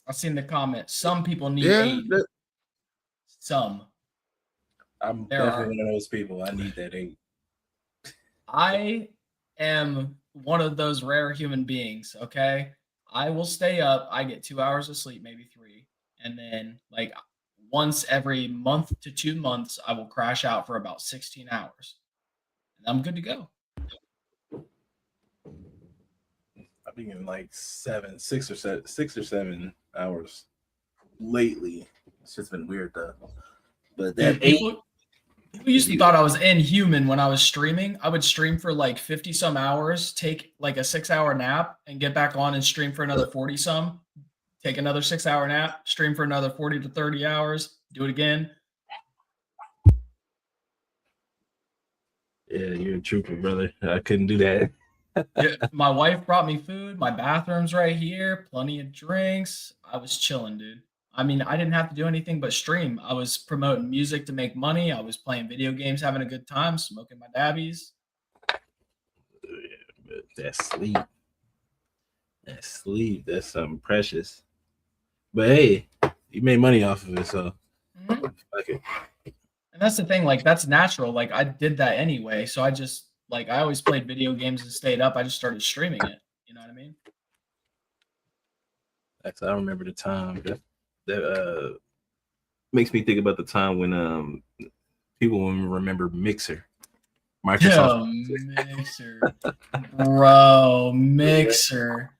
I've seen the comment. Some people need 8. Some. I'm definitely one of those people. I need that 8. I am one of those rare human beings, okay? I will stay up. I get 2 hours of sleep, maybe 3. And then, like, once every month to 2 months, I will crash out for about 16 hours. And I'm good to go. I've been getting like 6 or 7 hours lately. It's just been weird though. But that 8, People used to thought I was inhuman when I was streaming. I would stream for like 50 some hours, take like a 6-hour nap, and get back on and stream for another 40 some. Take another 6-hour nap, stream for another 40 to 30 hours, do it again. Yeah, you're a trooper, brother. I couldn't do that. Yeah, my wife brought me food. My bathroom's right here. Plenty of drinks. I was chilling, dude. I mean, I didn't have to do anything but stream. I was promoting music to make money. I was playing video games, having a good time, smoking my dabbies. But that's sleep. That's sleep. That's something precious. But hey, you made money off of it, so fuck it. And that's the thing, like that's natural. Like I did that anyway. So I just like I always played video games and stayed up. I just started streaming it. You know what I mean? Actually, I remember the time that makes me think about the time when people will remember Mixer. Microsoft Mixer. Bro, Mixer.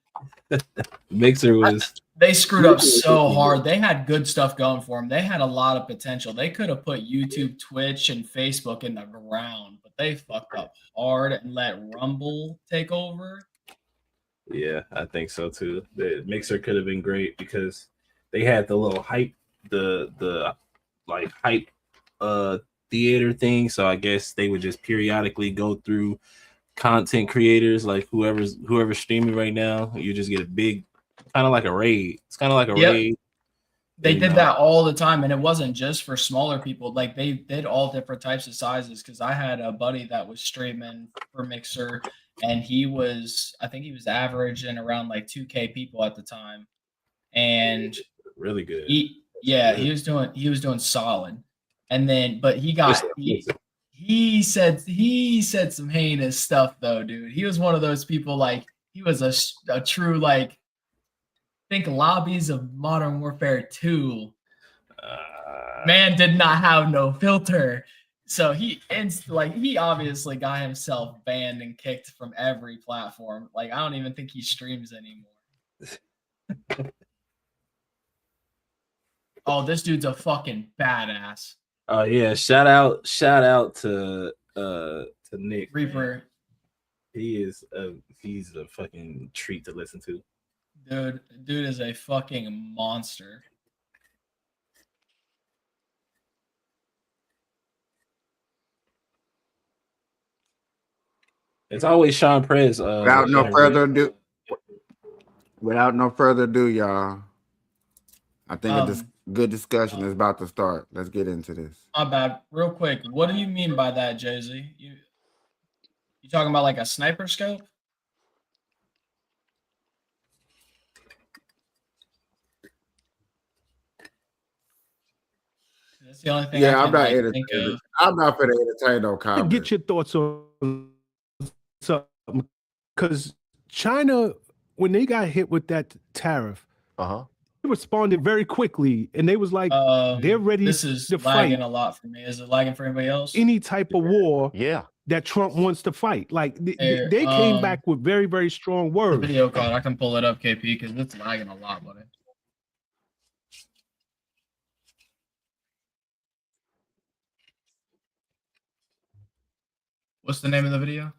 Mixer was They screwed up so hard. They had good stuff going for them. They had a lot of potential. They could have put YouTube, Twitch, and Facebook in the ground, but they fucked up hard and let Rumble take over. Yeah, I think so too. The Mixer could have been great because they had the little hype, the like hype theater thing. So I guess they would just periodically go through content creators, like whoever's streaming right now. You just get a big, kind of like a raid. It's kind of like a raid. They did that all the time, and it wasn't just for smaller people. Like they did all different types of sizes. Because I had a buddy that was streaming for Mixer, and I think he was averaging around like 2K people at the time, and really good. He was doing solid, and then but he said some heinous stuff though, dude. He was one of those people, like he was a true like. Think lobbies of Modern Warfare 2. Man did not have no filter. So he obviously got himself banned and kicked from every platform. Like I don't even think he streams anymore. Oh, this dude's a fucking badass. Oh yeah, shout out to Nick Reaper. Man. He's a fucking treat to listen to. Dude is a fucking monster. It's always Sean Prez. Without no further ado, y'all. I think a good discussion is about to start. Let's get into this. My bad. Real quick, what do you mean by that, Jay-Z? You talking about like a sniper scope? That's the only thing. Yeah, I'm not entertained. I'm not for the entertain no comment. Get your thoughts on something, because China, when they got hit with that tariff, they responded very quickly, and they was like, they're ready this is to lagging fight a lot for me. Is it lagging for anybody else? any type of war that Trump wants to fight. Like they came back with very, very strong words. Video call. I can pull it up, KP, because it's lagging a lot, buddy. What's the name of the video?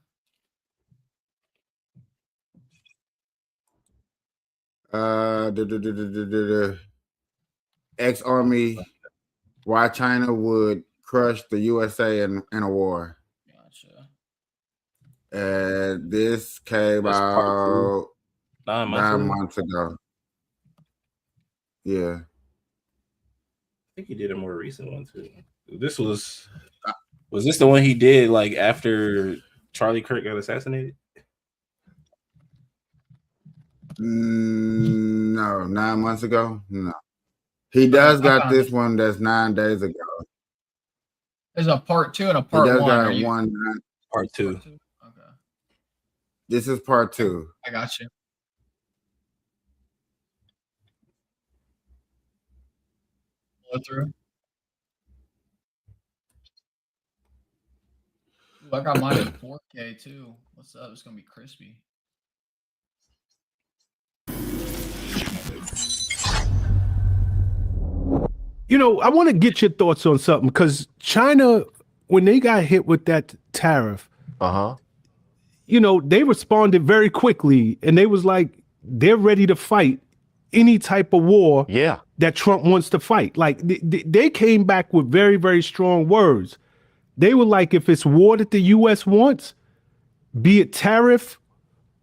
Ex-Army, why China would crush the USA in a war. Gotcha. This came out 9 months ago. Yeah. I think he did a more recent one too. This was this the one he did like after Charlie Kirk got assassinated? No, 9 months ago. No, he does got this one that's 9 days ago. There's a part 2 and a part 1. Part 2. Okay. This is part 2. I got you. Go through. Ooh, I got mine in 4K too. What's up? It's gonna be crispy. You know, I want to get your thoughts on something, because China, when they got hit with that tariff, Uh-huh. you know, they responded very quickly, and they was like, they're ready to fight any type of war that Trump wants to fight. Like they came back with very, very strong words. They were like, if it's war that the U.S. wants, be it tariff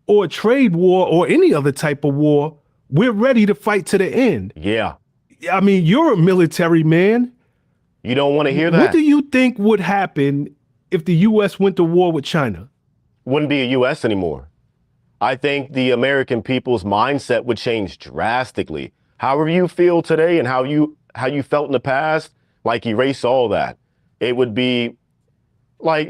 or a trade war or any other type of war, we're ready to fight to the end. Yeah. I mean, you're a military man. You don't want to hear that. What do you think would happen if the U.S. went to war with China? Wouldn't be a U.S. anymore. I think the American people's mindset would change drastically. However you feel today and how you felt in the past, like erase all that. It would be like,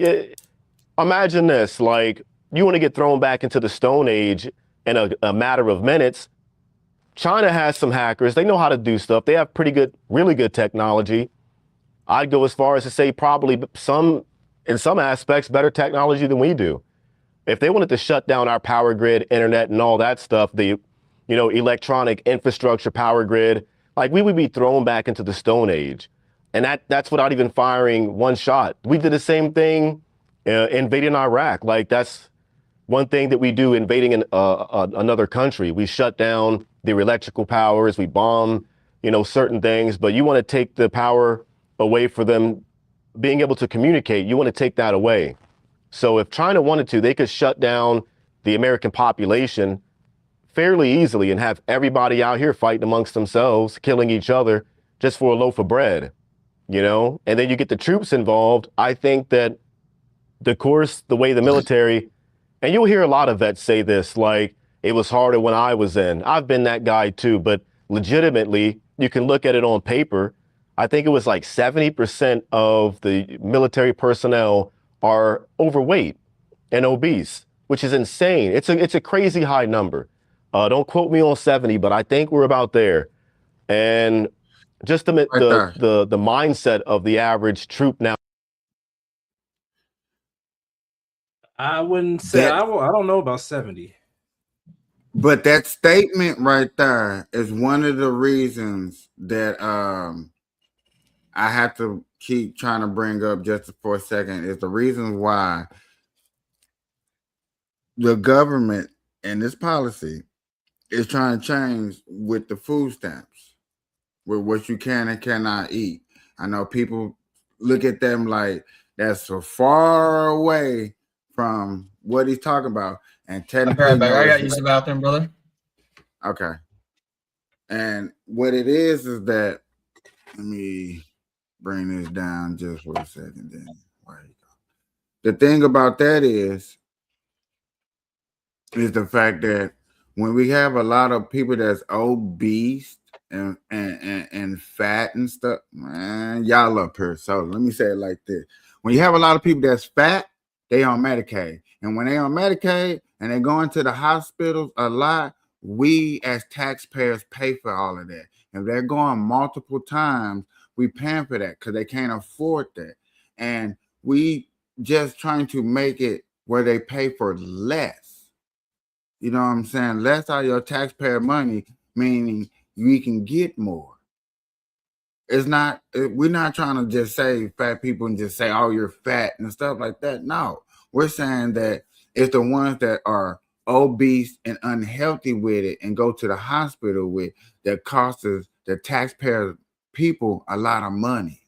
imagine this, like you want to get thrown back into the Stone Age in a matter of minutes. China has some hackers. They know how to do stuff. They have really good technology. I'd go as far as to say probably in some aspects, better technology than we do. If they wanted to shut down our power grid, internet, and all that stuff, the electronic infrastructure, power grid, like we would be thrown back into the Stone Age. And that's without even firing one shot. We did the same thing invading Iraq. Like that's one thing that we do invading another country. We shut down their electrical powers, we bomb, certain things, but you want to take the power away for them being able to communicate. You want to take that away. So if China wanted to, they could shut down the American population fairly easily and have everybody out here fighting amongst themselves, killing each other just for a loaf of bread, and then you get the troops involved. I think that the way the military, and you'll hear a lot of vets say this, like it was harder when I was in. I've been that guy too, but legitimately, you can look at it on paper. I think it was like 70% of the military personnel are overweight and obese, which is insane. It's a crazy high number. Don't quote me on 70, but I think we're about there. And just the mindset of the average troop now. I wouldn't say I don't know about 70. But that statement right there is one of the reasons that I have to keep trying to bring up just for a second, is the reasons why the government and this policy is trying to change with the food stamps, with what you can and cannot eat. I know people look at them like that's so far away from what he's talking about. And technically, I got to use the bathroom, brother. Okay. And what it is that, let me bring this down just for a second. Then the thing about that is the fact that when we have a lot of people that's obese and fat and stuff, man, y'all up here. So let me say it like this: when you have a lot of people that's fat, they on Medicaid, and when they on Medicaid and they going to the hospitals a lot, we as taxpayers pay for all of that. If they're going multiple times, we paying for that because they can't afford that. And we just trying to make it where they pay for less. You know what I'm saying? Less out of your taxpayer money, meaning we can get more. It's not, we're not trying to just say fat people and just say, oh, you're fat and stuff like that. No, we're saying that it's the ones that are obese and unhealthy with it and go to the hospital with that costs the taxpayer people a lot of money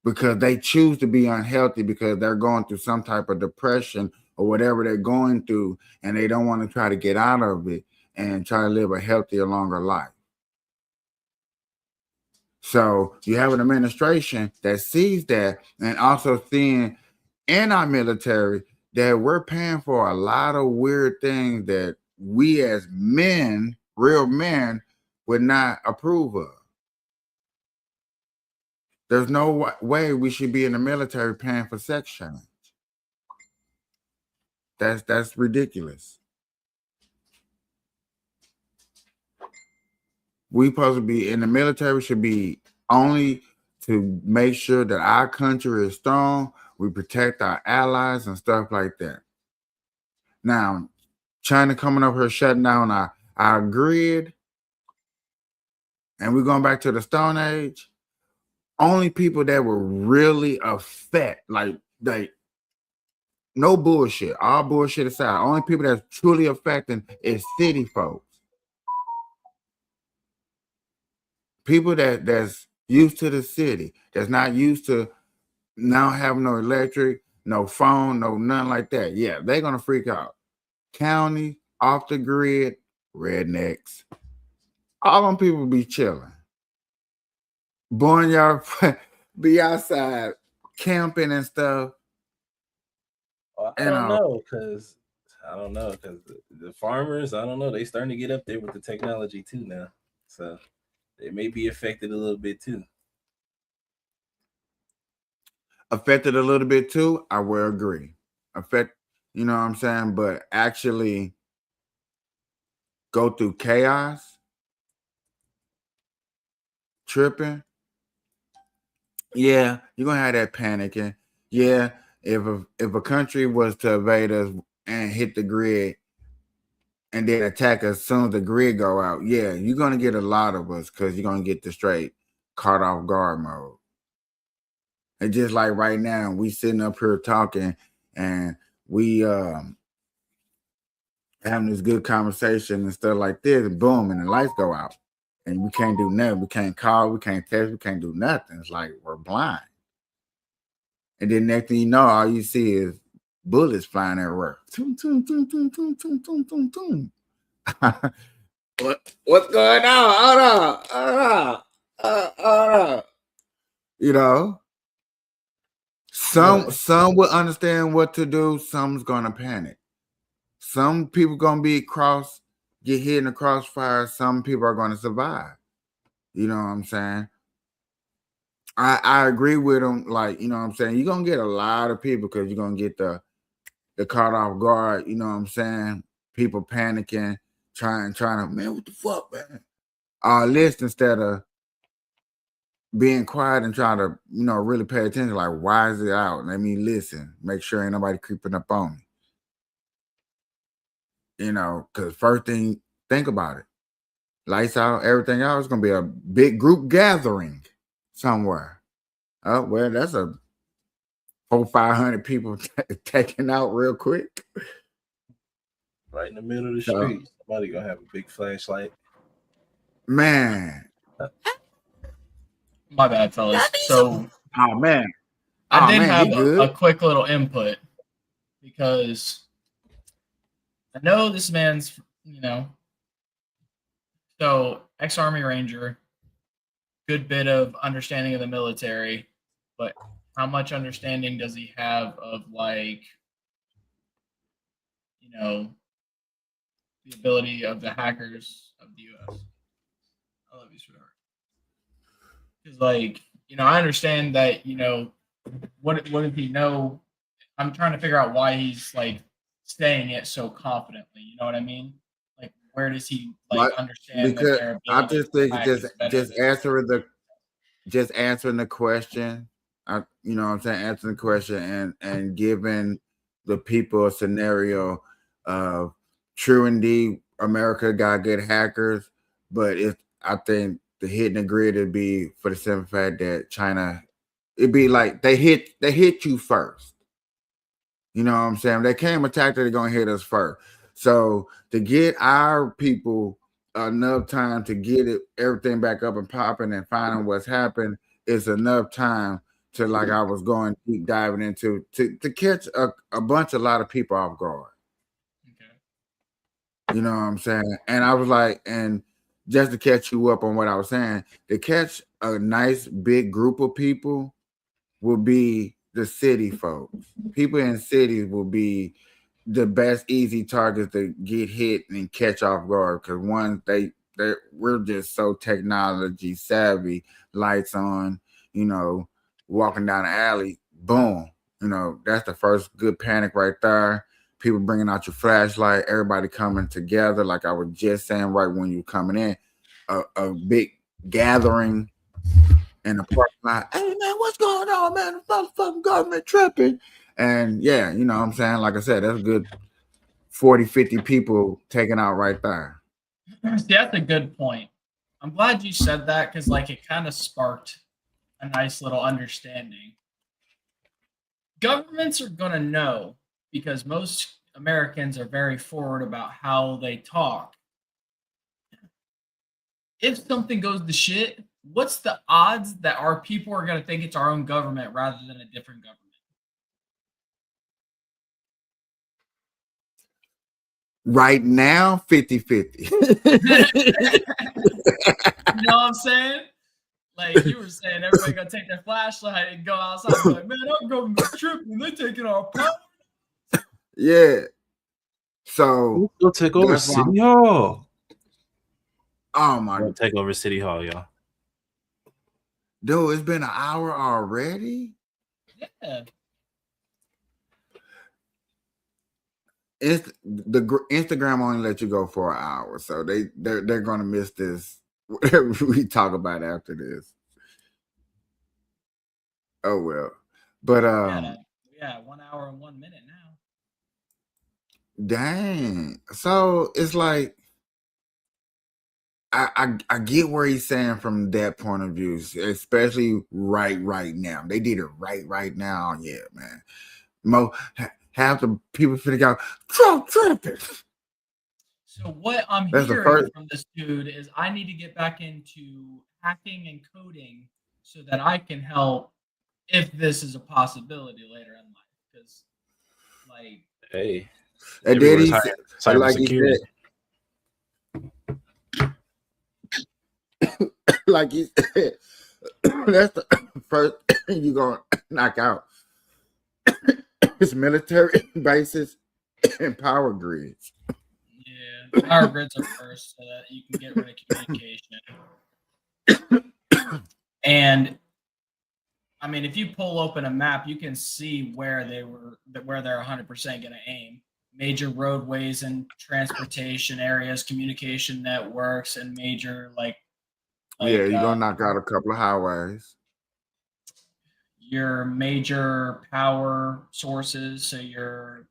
because they choose to be unhealthy because they're going through some type of depression or whatever they're going through, and they don't want to try to get out of it and try to live a healthier, longer life. So you have an administration that sees that, and also seeing in our military that we're paying for a lot of weird things that we as men, real men, would not approve of. There's no way we should be in the military paying for sex change. That's ridiculous. We supposed to be in the military should be only to make sure that our country is strong. We protect our allies and stuff like that. Now, China coming up here shutting down our grid, and we're going back to the Stone Age. only people that were really affect, like no bullshit, all bullshit aside, only people that's truly affecting is city folks. People that's used to the city, that's not used to now having no electric, no phone, no nothing like that. Yeah, they're gonna freak out. County, off the grid, rednecks. All them people be chilling. Born y'all be outside camping and stuff. Well, I don't know because the farmers, I don't know, they starting to get up there with the technology too now, so they may be affected a little bit too. Affected a little bit too, I will agree. You know what I'm saying? But actually go through chaos, tripping. Yeah, you're gonna have that panicking. Yeah, if a country was to invade us and hit the grid and then attack us as soon as the grid go out, yeah, you're gonna get a lot of us because you're gonna get the straight caught off guard mode. And just like right now, we sitting up here talking and we having this good conversation and stuff like this, and boom, and the lights go out. And we can't do nothing. We can't call, we can't text, we can't do nothing. It's like we're blind. And then next thing you know, all you see is bullets flying everywhere. Toom, toom, toom, toom, toom, toom, toom, toom, toom. What's going on? Hold on. You know, some will understand what to do. Some's gonna panic. Some people gonna get hit in the crossfire. Some people are gonna survive. You know what I'm saying? I agree with them. Like, you know what I'm saying? You're gonna get a lot of people because you're gonna get the caught off guard. You know what I'm saying? People panicking, trying to, man, what the fuck, man? All this instead of being quiet and trying to, you know, really pay attention. Like, why is it out? Let me listen. Make sure ain't nobody creeping up on me. You know, because first thing, think about it. Lights out, everything else is gonna be a big group gathering somewhere. Oh, well, that's a 400-500 people taken out real quick. Right in the middle of the street. Somebody gonna have a big flashlight. Man. My bad, fellas. So, oh man, I did have a quick little input because I know this man's, you know, so ex-Army Ranger, good bit of understanding of the military, but how much understanding does he have of, like, you know, the ability of the hackers of the U.S.? I love you, sweetheart. Because, like, you know, I understand that, you know, what did he know? I'm trying to figure out why he's, like, saying it so confidently. You know what I mean? Like, where does he, like, understand because that I just think just answering the question. You know what I'm saying? Answering the question and giving the people a scenario of true indeed America got good hackers, but I think the hitting the grid would be for the simple fact that China, it'd be like they hit you first. You know what I'm saying? If they came attack, they're gonna hit us first. So to get our people enough time to get everything back up and popping and finding what's happened is enough time to, like I was going deep diving into, to catch a lot of people off guard. Okay. You know what I'm saying? And I was like, and just to catch you up on what I was saying, to catch a nice big group of people will be the city folks. People in cities will be the best easy targets to get hit and catch off guard because one, we're just so technology savvy. Lights on, you know, walking down the alley, boom, you know, that's the first good panic right there. People bringing out your flashlight, everybody coming together, like I was just saying right when you coming in, a big gathering in the parking lot. Hey man, what's going on, man? The fucking government tripping. And yeah, you know what I'm saying? Like I said, that's a good 40-50 people taken out right there. See, that's a good point. I'm glad you said that because, like, it kind of sparked a nice little understanding. Governments are going to know because most Americans are very forward about how they talk. If something goes to shit, what's the odds that our people are going to think it's our own government rather than a different government? Right now, 50-50. You know what I'm saying? Like you were saying, everybody gonna take their flashlight and go outside and be like, man, our government's tripping. They're taking our power. Yeah. So We'll take over City Hall. Oh my! We'll take over City Hall, y'all. Dude, it's been an hour already. Yeah. Instagram only let you go for an hour, so they're gonna miss this. Whatever we talk about after this. Oh well, but yeah, 1 hour and 1 minute now. Dang. So it's like I get where he's saying from that point of view, especially right now. They did it right now. Yeah, man. Half the people figure out Trump tripping. So what I'm hearing from this dude is I need to get back into hacking and coding so that I can help if this is a possibility later in life. Because, like, hey, and then he's like he said, like he said, that's the first you're gonna knock out. It's military bases and power grids. Yeah, power grids are first so that you can get rid of communication. And I mean, if you pull open a map, you can see where they're 100% going to aim. Major roadways and transportation areas, communication networks, and major like yeah, you're gonna knock out a couple of highways. Your major power sources, so your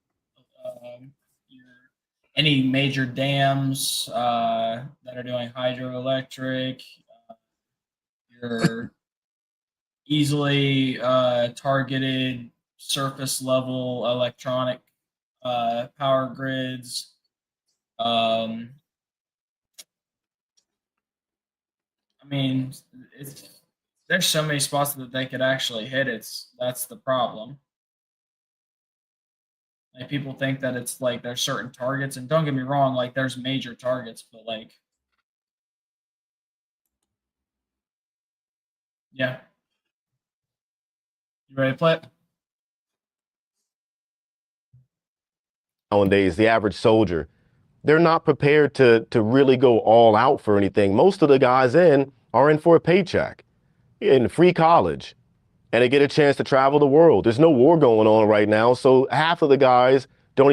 any major dams that are doing hydroelectric, your easily targeted surface level electronic power grids. I mean, there's so many spots that they could actually hit. That's the problem. Like people think that it's like there's certain targets, and don't get me wrong, like there's major targets, but like, yeah. You ready to play it? Nowadays, the average soldier, they're not prepared to really go all out for anything. Most of the guys are in for a paycheck, in free college, and they get a chance to travel the world. There's no war going on right now, so half of the guys they're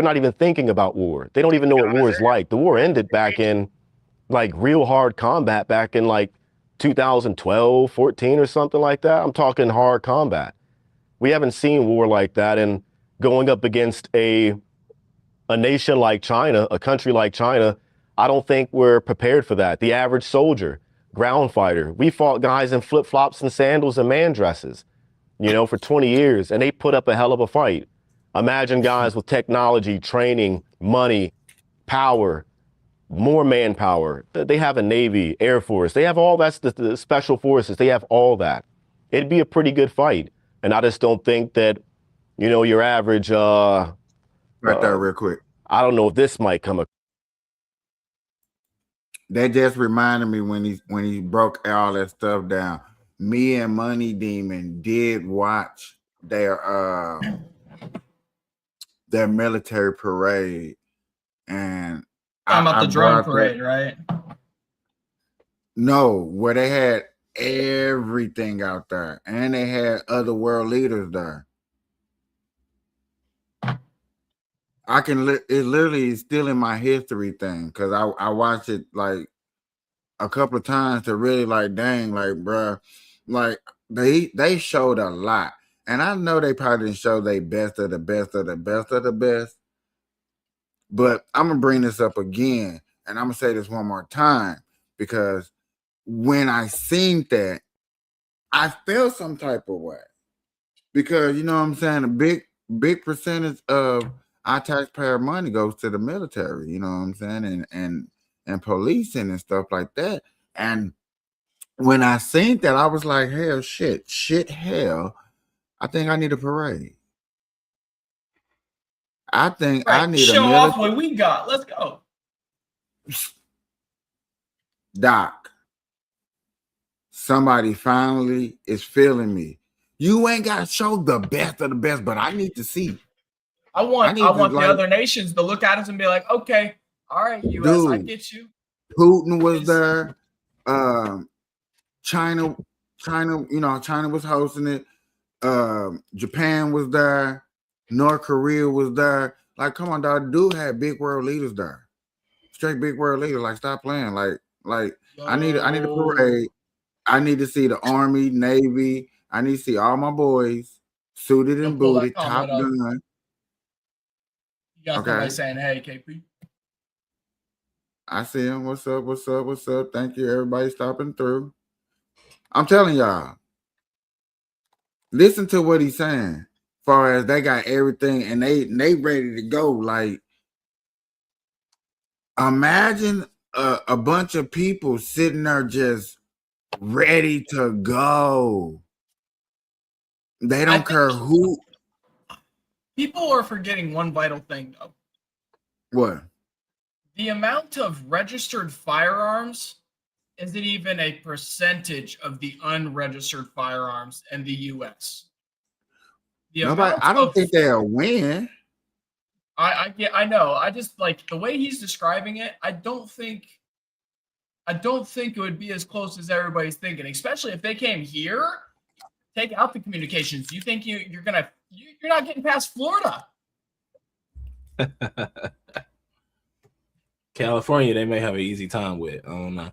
not even thinking about war. They don't even know what war is like. The war ended back in like real hard combat back in like 2012, 14 or something like that. I'm talking hard combat. We haven't seen war like that, and going up against a nation like China, a country like China, I don't think we're prepared for that. The average soldier, ground fighter, we fought guys in flip-flops and sandals and man dresses, for 20 years, and they put up a hell of a fight. Imagine guys with technology, training, money, power, more manpower. They have a Navy, Air Force. They have all that, the special forces. They have all that. It'd be a pretty good fight. And I just don't think that, your average... right there real quick. I don't know if this might come... That just reminded me when he broke all that stuff down. Me and Money Demon did watch their military parade, and talking about the drone parade, right? No, where they had everything out there, and they had other world leaders there. It literally is still in my history thing because I watched it like a couple of times to really like, dang, like, bruh, like they showed a lot. And I know they probably didn't show their best of the best of the best of the best. But I'm going to bring this up again. And I'm going to say this one more time. Because when I seen that, I feel some type of way because you know what I'm saying. A big percentage of our taxpayer money goes to the military. You know what I'm saying, and policing and stuff like that. And when I seen that, I was like, hell, shit, hell. I think I need a parade. I think I need a show off military. what we got. Let's go. Doc, somebody finally is feeling me. You ain't got to show the best of the best, but I need to see. I want the other nations to look at us and be like, okay, all right, US, dude, I get you. Putin was there. China, you know, China was hosting it. Japan was there. North Korea was there. Like, come on, dog. Dude had big world leaders there. Straight big world leaders. Like, stop playing. Like I need a parade. I need to see the Army, Navy. I need to see all my boys suited and booted, Top Gun. You got somebody saying, hey, KP. I see him. What's up? What's up? What's up? Thank you, everybody stopping through. I'm telling y'all, listen to what he's saying. As far as they got everything and they ready to go. Like, imagine a bunch of people sitting there just ready to go. They don't care who. People are forgetting one vital thing, though. What? The amount of registered firearms isn't even a percentage of the unregistered firearms in the U.S. I don't think they'll win. I know. I just like the way he's describing it. I don't think it would be as close as everybody's thinking, especially if they came here. Take out the communications. You think you're not getting past Florida. California, they may have an easy time with. I don't know.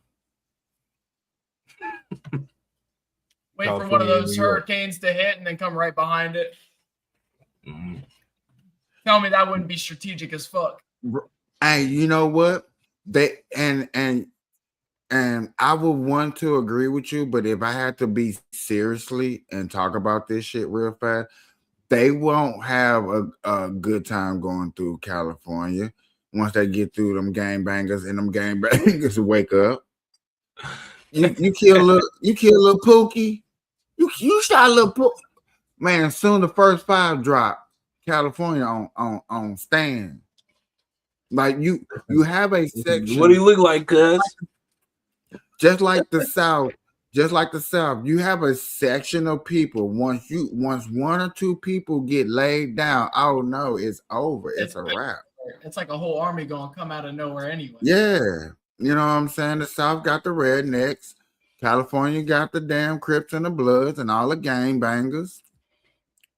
Wait for one of those hurricanes to hit and then come right behind it. Mm-hmm. Tell me that wouldn't be strategic as fuck. Hey, you know what? They and I would want to agree with you, but if I had to be seriously and talk about this shit real fast, they won't have a good time going through California once they get through them gangbangers and them gangbangers wake up. You kill little Pookie. You shot a little Pookie. Man, soon the first 5 drop. California on stand. Like you have a section. What do you look like, cuz? Just like the South, you have a section of people. Once 1 or 2 people get laid down, oh no, it's over. It's a wrap. It's like a whole army gonna come out of nowhere anyway. Yeah, you know what I'm saying? The South got the rednecks, California got the damn Crips and the Bloods and all the gangbangers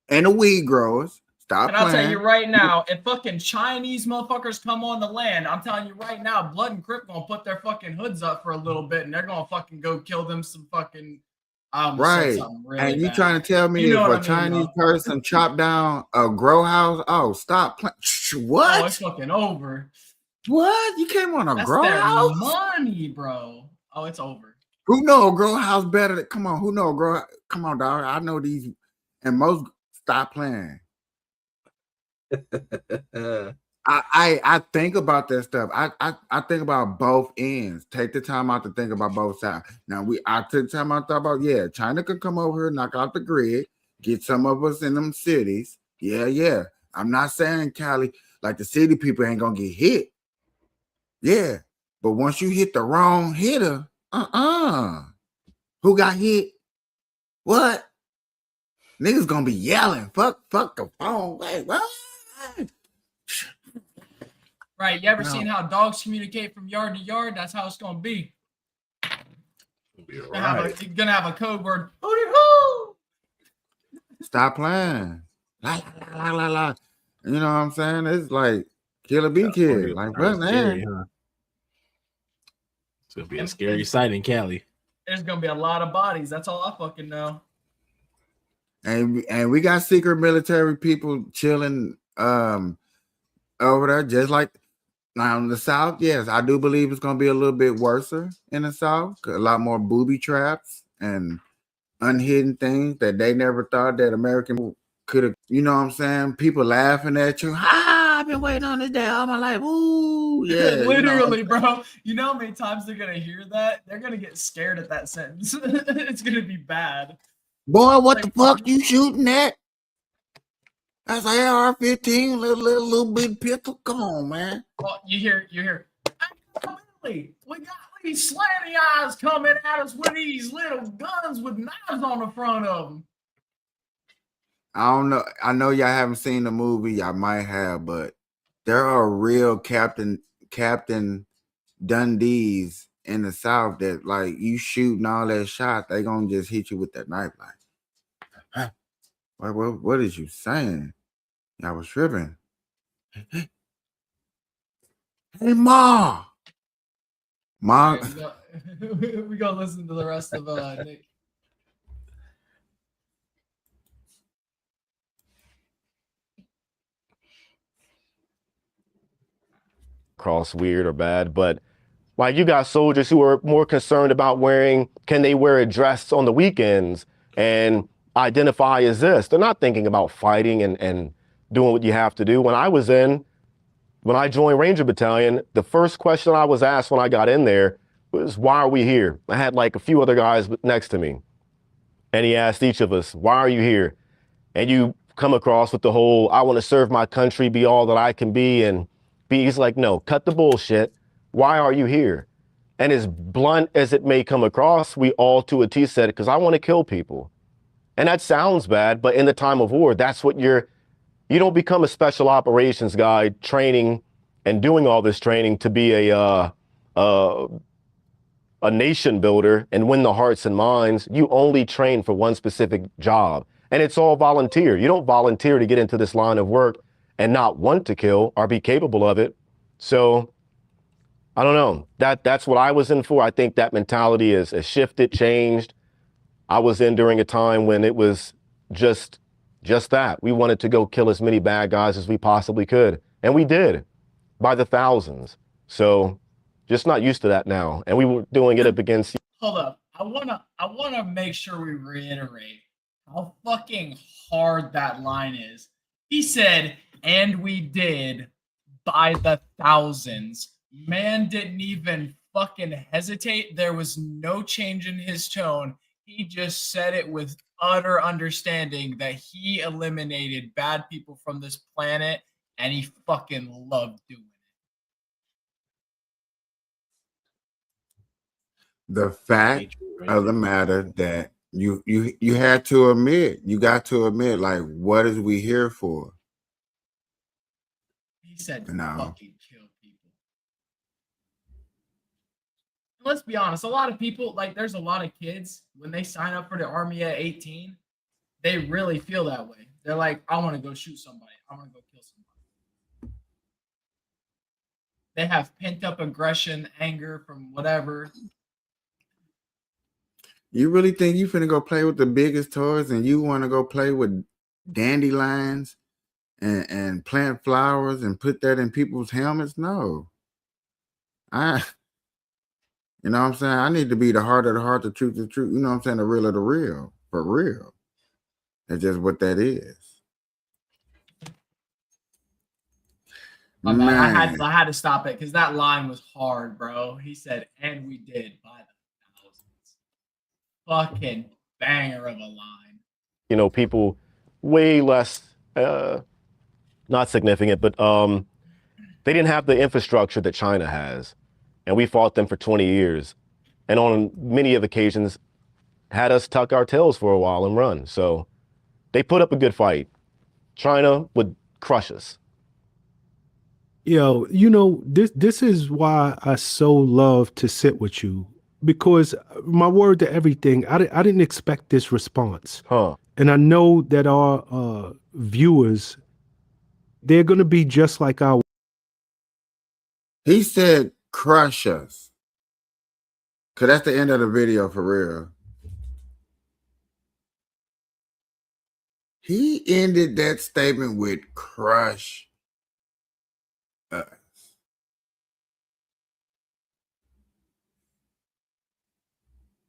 and the weed growers. Stop playing. I'll tell you right now, if fucking Chinese motherfuckers come on the land, I'm telling you right now, Blood and Crip gonna put their fucking hoods up for a little bit, and they're gonna fucking go kill them some fucking. Right, really and you bad. Trying to tell me if a Chinese person chopped down a grow house? Oh, stop playing! What? Oh, it's fucking over. What? You came on a grow house? Money, bro. Oh, it's over. Who know a grow house better? Come on, who know a grow? Come on, dog. I know these, and most stop playing. I think about that stuff. I think about both ends. Take the time out to think about both sides. Now I took time out to thought about China could come over here, knock out the grid, get some of us in them cities. Yeah. I'm not saying Cali, like the city people ain't gonna get hit. Yeah, but once you hit the wrong hitter, who got hit? What? Niggas gonna be yelling, fuck the phone. Wait, what? Right, you ever seen how dogs communicate from yard to yard? That's how it's gonna be. You're gonna have a code word. Stop playing. La. You know what I'm saying? It's like kill a bee kid. Like what, man? Huh? It's gonna be a scary sight in Cali. There's gonna be a lot of bodies. That's all I fucking know. And we got secret military people chilling over there, just like now in the South. Yes, I do believe it's gonna be a little bit worse in the South. A lot more booby traps and unhidden things that they never thought that American could have, you know what I'm saying? People laughing at you. I've been waiting on this day all my life. Ooh, yeah. Literally, bro. You know how many times they're gonna hear that? They're gonna get scared at that sentence. It's gonna be bad. Boy, what the fuck you shooting at? That's an AR-15, little bit pistol. Come on, man. Well, you hear. We got these slanty eyes coming at us with these little guns with knives on the front of them. I don't know. I know y'all haven't seen the movie. Y'all might have, but there are real Captain Dundees in the South that, like, you shooting all that shot, they gonna just hit you with that knife. Like, huh? What is you saying? I was tripping. Hey, Ma. Right, we gonna listen to the rest of Nick. Cross weird or bad, but like you got soldiers who are more concerned about can they wear a dress on the weekends and identify as this. They're not thinking about fighting and doing what you have to do. When I joined Ranger Battalion, the first question I was asked when I got in there was, why are we here? I had like a few other guys next to me. And he asked each of us, why are you here? And you come across with the whole, I want to serve my country, be all that I can be. And he's like, no, cut the bullshit. Why are you here? And as blunt as it may come across, we all to a T said it because I want to kill people. And that sounds bad, but in the time of war, that's what you don't become a special operations guy training and doing all this training to be a nation builder and win the hearts and minds. You only train for one specific job. And it's all volunteer. You don't volunteer to get into this line of work and not want to kill or be capable of it. So I don't know. That's what I was in for. I think that mentality has shifted, changed. I was in during a time when it was just that. We wanted to go kill as many bad guys as we possibly could. And we did by the thousands. So just not used to that now. And we were doing it up against. Hold up. I wanna make sure we reiterate how fucking hard that line is. He said, and we did by the thousands. Man didn't even fucking hesitate. There was no change in his tone. He just said it with utter understanding that he eliminated bad people from this planet and he fucking loved doing it. The fact of the matter that you had to admit, you got to admit, like, what is we here for? He said, no. Fucking kill people. Let's be honest, a lot of people, like, there's a lot of kids, when they sign up for the Army at 18, they really feel that way. They're like, I want to go shoot somebody. I want to go kill somebody. They have pent up aggression, anger from whatever. You really think you finna go play with the biggest toys and you want to go play with dandelions and plant flowers and put that in people's helmets? No. You know what I'm saying? I need to be the heart of the heart, the truth, the truth. You know what I'm saying? The real of the real, for real. That's just what that is. Man, I had to stop it because that line was hard, bro. He said, and we did by the thousands. Fucking banger of a line. You know, people way less, not significant, but they didn't have the infrastructure that China has. And we fought them for 20 years. And on many of occasions, had us tuck our tails for a while and run. So they put up a good fight. China would crush us. Yo, you know, this is why I so love to sit with you, because my word to everything, I didn't expect this response. And I know that our viewers, they're going to be just like our. He said, crush us. Because that's the end of the video, for real. He ended that statement with crush us.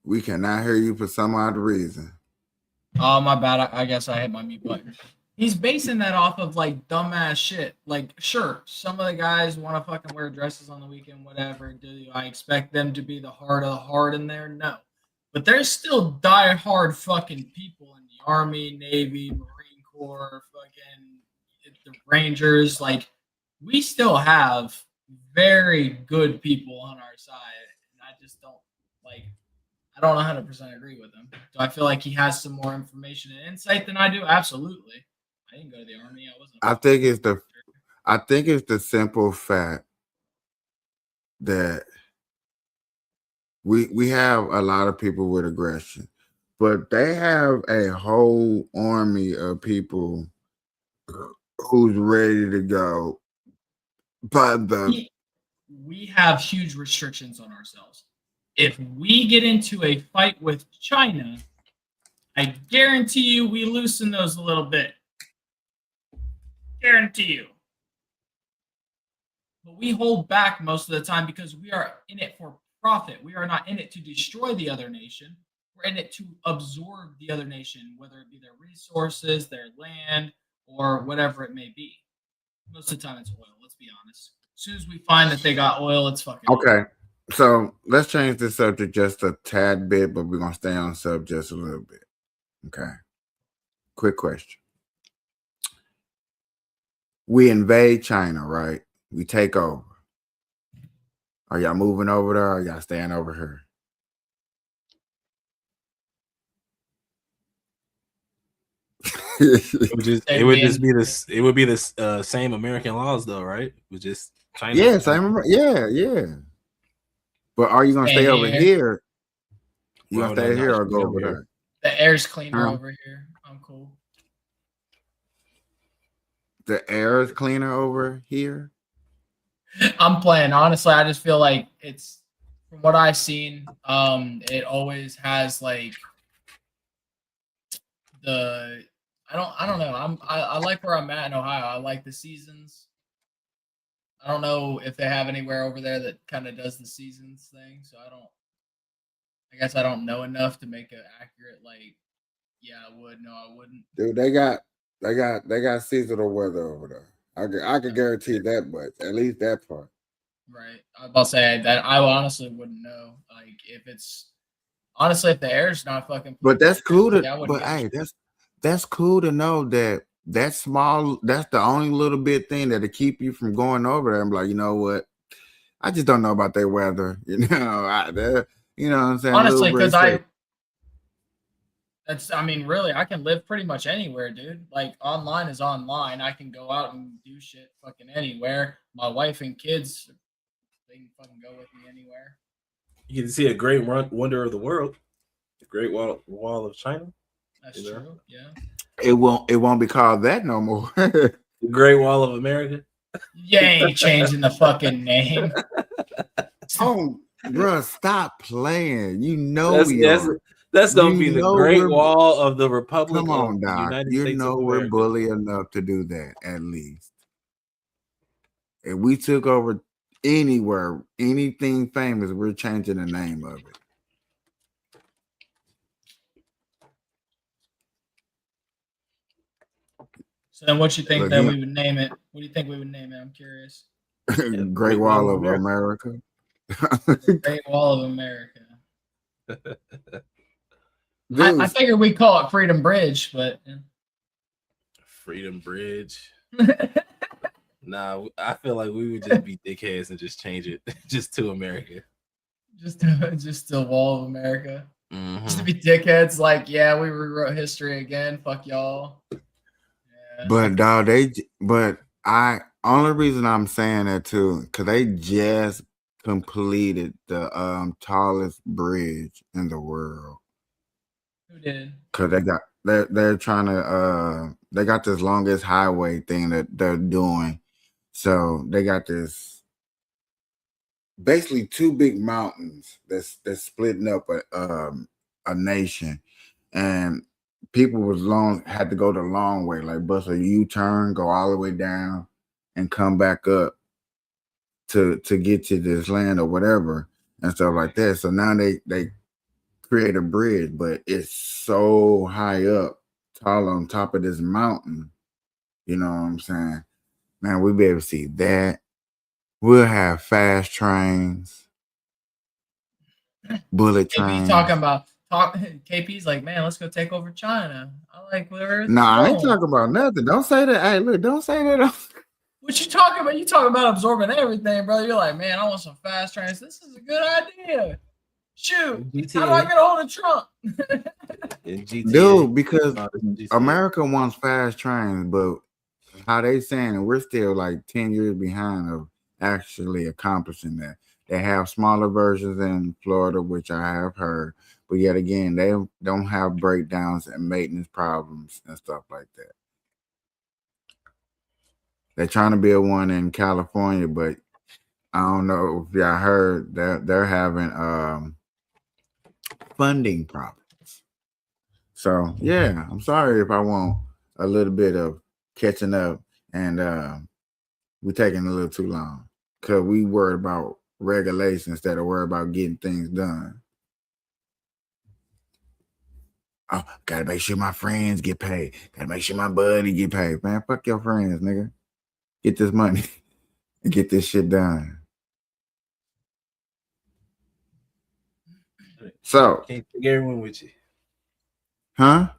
We cannot hear you for some odd reason. Oh, my bad. I guess I hit my mute button. He's basing that off of like dumbass shit. Like, sure, some of the guys want to fucking wear dresses on the weekend, whatever. Do I expect them to be the heart of the heart in there? No. But there's still die-hard fucking people in the Army, Navy, Marine Corps, fucking the Rangers. Like, we still have very good people on our side. And I just don't like I don't 100% agree with him. Do I feel like he has some more information and insight than I do? Absolutely. I didn't go to the Army. I wasn't. I think it's the simple fact that we have a lot of people with aggression, but they have a whole army of people who's ready to go. But we have huge restrictions on ourselves. If we get into a fight with China, I guarantee you we loosen those a little bit. Guarantee you. But we hold back most of the time because we are in it for profit. We are not in it to destroy the other nation. We're in it to absorb the other nation, whether it be their resources, their land, or whatever it may be. Most of the time it's oil, let's be honest. As soon as we find that they got oil, it's fucking okay. So let's change the subject just a tad bit, but we're gonna stay on subject just a little bit. Okay. Quick question. We invade China, right? We take over. Are y'all moving over there or are y'all staying over here? It would just be this. It would be this same American laws, though, right? It was just China. Yeah, yeah. But are you gonna stay over here? You gonna stay here or go over there? The air's cleaner over here. I'm cool. The air is cleaner over here. I'm playing. Honestly, I just feel like it's from what I've seen. It always has like the. I don't know. I like where I'm at in Ohio. I like the seasons. I don't know if they have anywhere over there that kind of does the seasons thing. So I guess I don't know enough to make an accurate like. Yeah, I would. No, I wouldn't. Dude, they got seasonal weather over there. I can guarantee that much. At least that part. Right. I was about to say that I honestly wouldn't know. Like if it's honestly if the air's not fucking. But that's cool that's cool to know that that's small. That's the only little bit thing that'll keep you from going over there and be like, you know what? I just don't know about their weather. You know, you know what I'm saying? Honestly, because I mean, really, I can live pretty much anywhere, dude. Like online is online. I can go out and do shit fucking anywhere. My wife and kids, they can fucking go with me anywhere. You can see a great wonder of the world, the Great Wall of China. That's true. Yeah. It won't be called that no more. The Great Wall of America. You ain't changing the fucking name. Oh, bro, stop playing. You know that's gonna be the Great Wall of the Republic. Come on, Doc. You know we're bully enough to do that at least. If we took over anywhere, anything famous, we're changing the name of it. So then what you think that we would name it? What do you think we would name it? I'm curious. Great Wall of America. Great Wall of America. I figured we call it Freedom Bridge, but Freedom Bridge. Nah, I feel like we would just be dickheads and just change it just to America. Just the Wall of America. Mm-hmm. Just to be dickheads, like, yeah, we rewrote history again. Fuck y'all. Yeah. But dog, only reason I'm saying that too, because they just completed the tallest bridge in the world. Who did? Because they're trying to they got this longest highway thing that they're doing. So they got this basically two big mountains that's splitting up a nation, and people had to go the long way, like bust a U-turn, go all the way down, and come back up to get to this land or whatever and stuff like that. So now they create a bridge, but it's so high up, tall on top of this mountain. You know what I'm saying? Man, we'll be able to see that. We'll have fast trains, bullet KP trains. talking about KP's like, man, let's go take over China. I like where it's I ain't going. talking about nothing. Don't say that. Hey, look, don't say that. What you talking about? You talking about absorbing everything, brother. You're like, man, I want some fast trains. This is a good idea. Shoot, how do I get a hold of Trump? Dude, because America wants fast trains, but how they saying it, we're still like 10 years behind of actually accomplishing that. They have smaller versions in Florida, which I have heard, but yet again, they don't have breakdowns and maintenance problems and stuff like that. They're trying to build one in California, but I don't know if y'all heard that they're having funding problems. So yeah, I'm sorry if I want a little bit of catching up, and we're taking a little too long because we worried about regulations instead of worried about getting things done. Oh, gotta make sure my friends get paid. Gotta make sure my buddy get paid. Man, fuck your friends, nigga. Get this money and get this shit done. So Can't take everyone with you. Huh?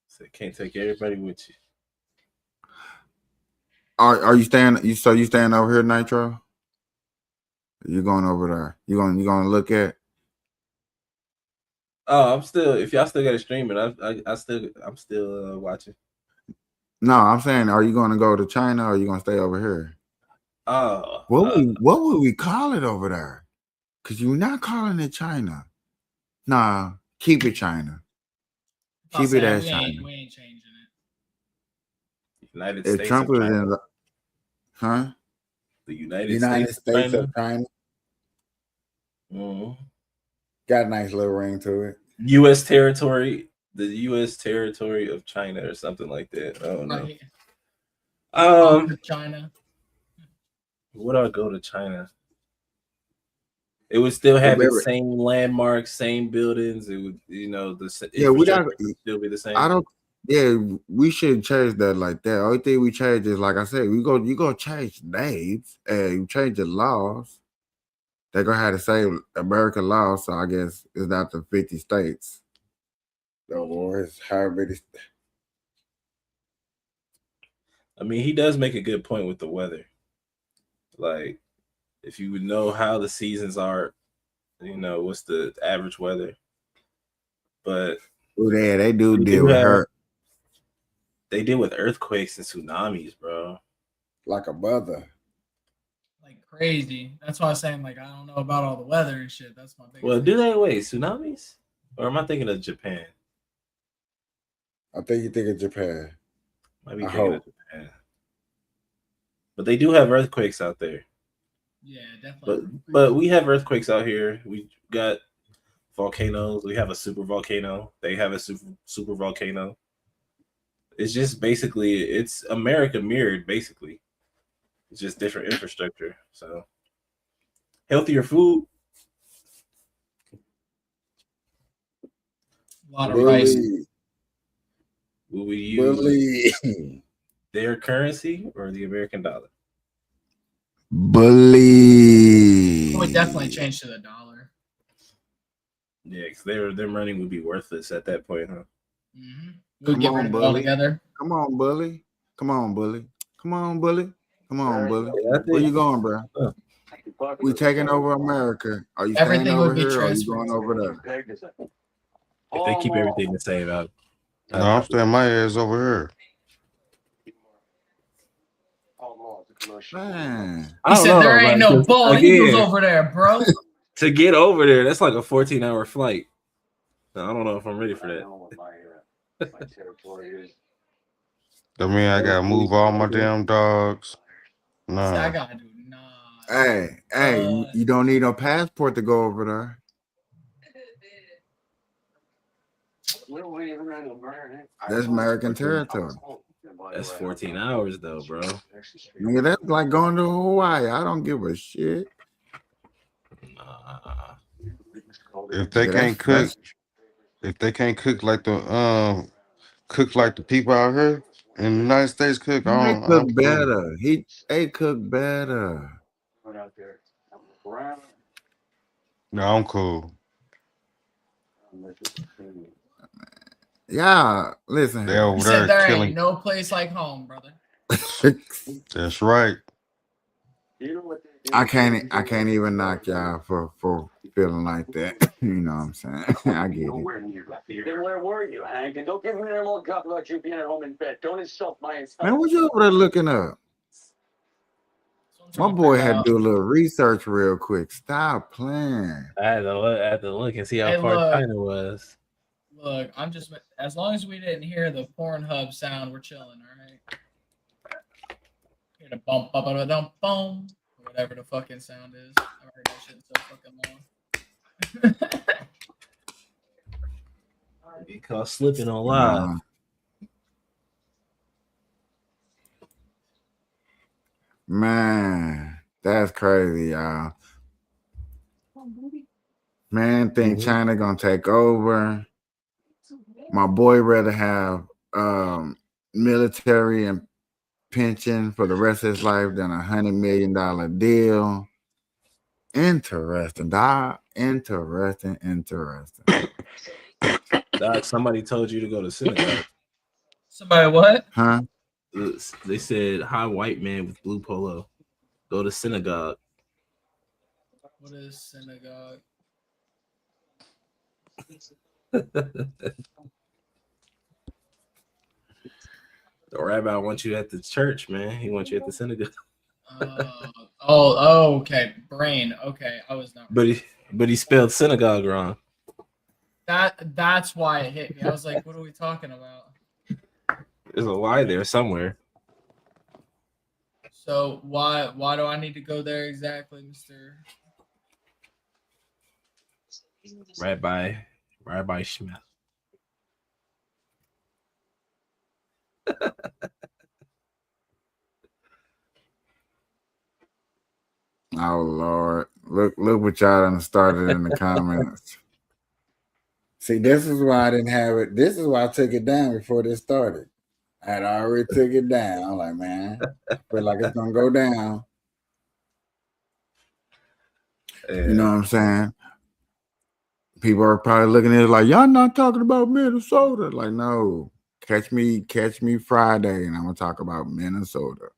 So can't take everybody with you. Are you staying? You staying over here, Nitro? You going over there? You gonna look at? Oh, I'm still. If y'all still got it streaming, I'm still watching. No, I'm saying, are you going to go to China or are you going to stay over here? What would we call it over there? Because you're not calling it China. Nah, keep it China. Keep it as China. We ain't changing it. United If States Trump of is China. in, huh? The United States of China. Mm-hmm. Got a nice little ring to it. U.S. territory. The U.S. territory of China or something like that. I don't know. China. Would I go to China? It would still have its same landmarks, same buildings. It would, the infrastructure would still be the same. We shouldn't change that like that. Only thing we change is, like I said, you go change names and you change the laws. They're gonna have the same American laws, so I guess it's not the 50 states. Or it's how many. I mean, he does make a good point with the weather. Like, if you would know how the seasons are, what's the average weather. But they do deal with her. They deal with earthquakes and tsunamis, bro. Like a mother. Like crazy. That's why I was saying, like, I don't know about all the weather and shit. That's my biggest Well, do they tsunamis? Or am I thinking of Japan? I think you think of Japan. Might be thinking of Japan. But they do have earthquakes out there. Yeah, definitely. But we have earthquakes out here. We got volcanoes. We have a super volcano. They have a super volcano. It's just basically, it's America mirrored, basically. It's just different infrastructure. So, healthier food. A lot of rice. Will we use their currency or the American dollar? Bully. We definitely change to the dollar. Yeah, because their money would be worthless at that point, huh? Mm-hmm. We'll get rid of it all together. Come on, Bully. Come on, Bully. Come on, Bully. Come on, Bully. Where you going, bro? We taking over America. Are you staying over here or are you going over there? If they keep everything the same, no, I'm staying my ass over here. Man. He said there ain't no bald eagles over there, bro. To get over there, that's like a 14-hour flight. So I don't know if I'm ready for that. I mean, I gotta move all my damn dogs. No. I gotta do Hey, you don't need no passport to go over there. That's American territory. That's 14 hours though, bro. Nigga, that's like going to Hawaii. I don't give a shit. If they Yeah, can't cook, if they can't cook like the people out here in the United States cook, they I'm cook cool. better. They cook better. No, I'm cool. Yeah, listen They here. He over said there there ain't killing. no place like home, brother. That's right. I can't even knock y'all for feeling like that. You know what I'm saying? I get it. Then where were you, Hank? And don't give me any more guff about you being at home in bed. Don't insult my intelligence. Man, what you over there looking up? My boy had to do a little research real quick. Stop playing. I had to look and see how Hey, far look. China was. Look, I'm just as long as we didn't hear the Pornhub sound, we're chilling, all right? Hear the bump, bump, bump, bump, boom, whatever the fucking sound is. I've heard that shit in so fucking long. Get caught slipping on live. Man, that's crazy, y'all. Man, think China gonna take over. My boy rather have military and pension for the rest of his life than $100 million deal. Interesting, dog. Interesting. Doc, somebody told you to go to synagogue. Somebody what? Huh? They said, "Hi, white man with blue polo, go to synagogue." What is synagogue? The rabbi wants you at the church, man. He wants you at the synagogue. Okay. Brain. Okay, I was not. But he spelled synagogue wrong. That's why it hit me. I was like, what are we talking about? There's a lie there somewhere. So why do I need to go there exactly, Mr. Rabbi Schmidt? Oh Lord. Look what y'all done started in the comments. See, this is why I didn't have it. This is why I took it down before this started. I had already took it down. I'm like, man, I feel like it's gonna go down. Yeah. You know what I'm saying? People are probably looking at it like, y'all not talking about Minnesota. Like, no, catch me Friday, and I'm gonna talk about Minnesota.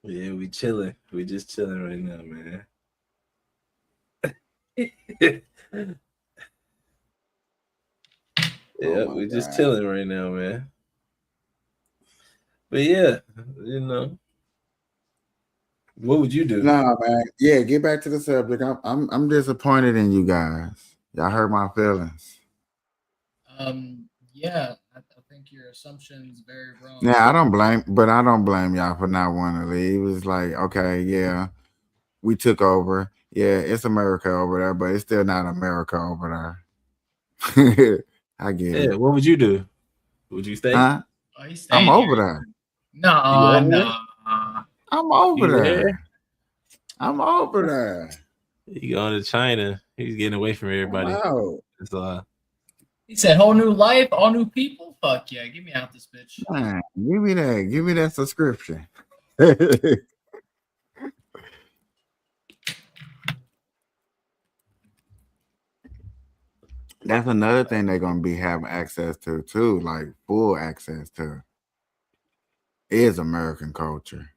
Yeah, we chilling. We just chilling right now, man. Yeah, we just chilling right now, man. But yeah, you know, what would you do? Nah, man. Yeah, get back to the subject. I'm disappointed in you guys. Y'all hurt my feelings. Yeah, I think your assumption's very wrong. Yeah, I don't blame y'all for not wanting to leave. It's like, okay, yeah, we took over. Yeah, it's America over there, but it's still not America over there. I get it. Yeah, what would you do? Would you stay? Huh? Oh, he's I'm staying over here. there. No. I'm over You there. there? I'm over there. You going to China? He's getting away from everybody. Wow. That's He said, whole new life, all new people. Fuck yeah, get me out this bitch. Man, give me that. Give me that subscription. That's another thing they're gonna be having access to too, like full access to, is American culture.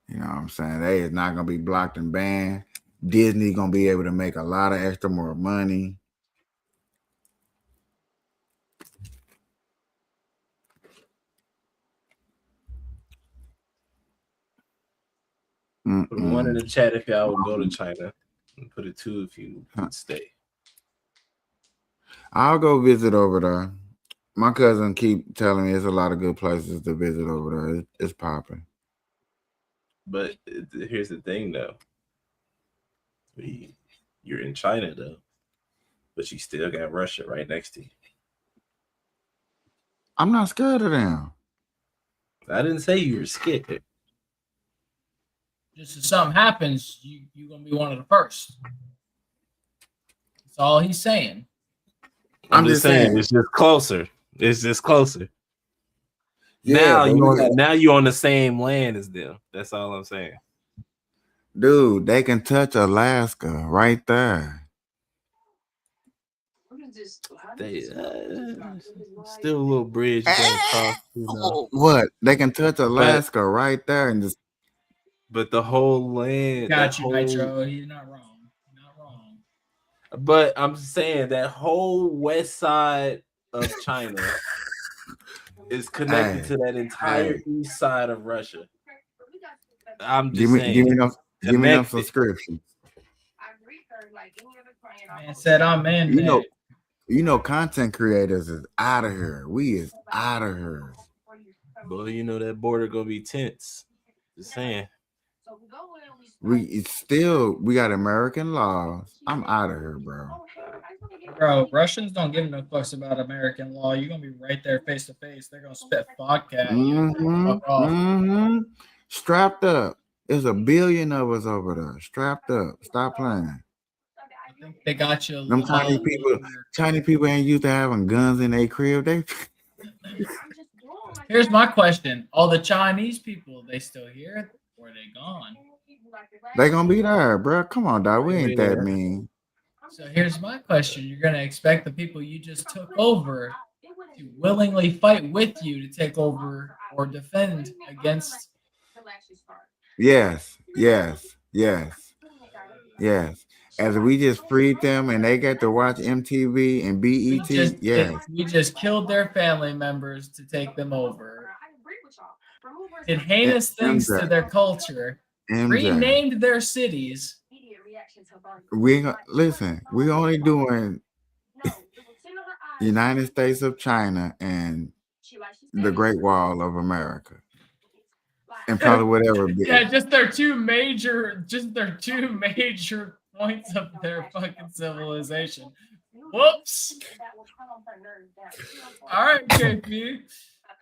You know what I'm saying? They is not gonna be blocked and banned. Disney gonna be able to make a lot of extra more money. Put a 1 in the chat if y'all would go to China, and put a 2 if you would stay. I'll go visit over there. My cousin keep telling me there's a lot of good places to visit over there. It's popping. But here's the thing, though. You're in China, though, but you still got Russia right next to you. I'm not scared of them. I didn't say you were scared. Just if something happens, you're gonna be one of the first. That's all he's saying. I'm just saying it's just closer. It's just closer. Yeah, now you on the same land as them. That's all I'm saying. Dude, they can touch Alaska right there. They still a little bridge you gotta cross. What? They can touch Alaska right there and just. But the whole land. Got you, Nitro. You're not wrong. You're not wrong. But I'm saying that whole west side of China is connected to that entire east side of Russia. I'm just saying. Give me enough subscriptions. Man said I'm in there. You know, content creators is out of here. We is out of here. Well, you know that border gonna be tense. Just saying. We got American laws. I'm out of here, bro. Bro, Russians don't give no fucks about American law. You're gonna be right there face to face. They're gonna spit vodka at you. Fuck off. Strapped up. There's a billion of us over there. Strapped up. Stop playing. I think they got you. Them Chinese people ain't used to having guns in their crib. Here's my question: all the Chinese people, they still here or are they gone? They gonna be there, bro. Come on, dog. We ain't that mean. So here's my question: you're gonna expect the people you just took over to willingly fight with you to take over or defend against? Yes. As we just freed them and they get to watch MTV and BET. We just killed their family members to take them over. Did heinous things to their culture. Renamed their cities. Listen, we only doing United States of China and the Great Wall of America. And probably whatever. Yeah, just their two major points of their fucking civilization. Whoops. All right, KP.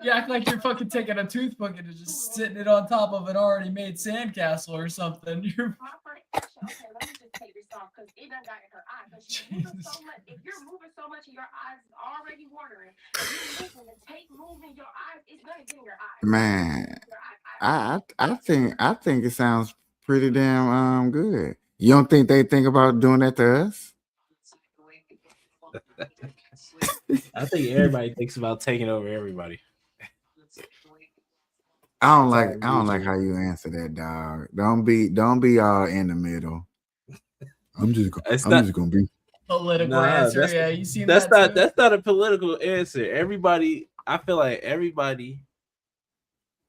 You act like you're fucking taking a toothpick and just sitting it on top of an already made sandcastle or something. You're Man, I think it sounds pretty damn good. You don't think they think about doing that to us? I think everybody thinks about taking over everybody. I don't like how you answer that, dog. Don't be all in the middle. I'm just gonna be political answer. Yeah, you seen that's that? That's not a political answer. I feel like everybody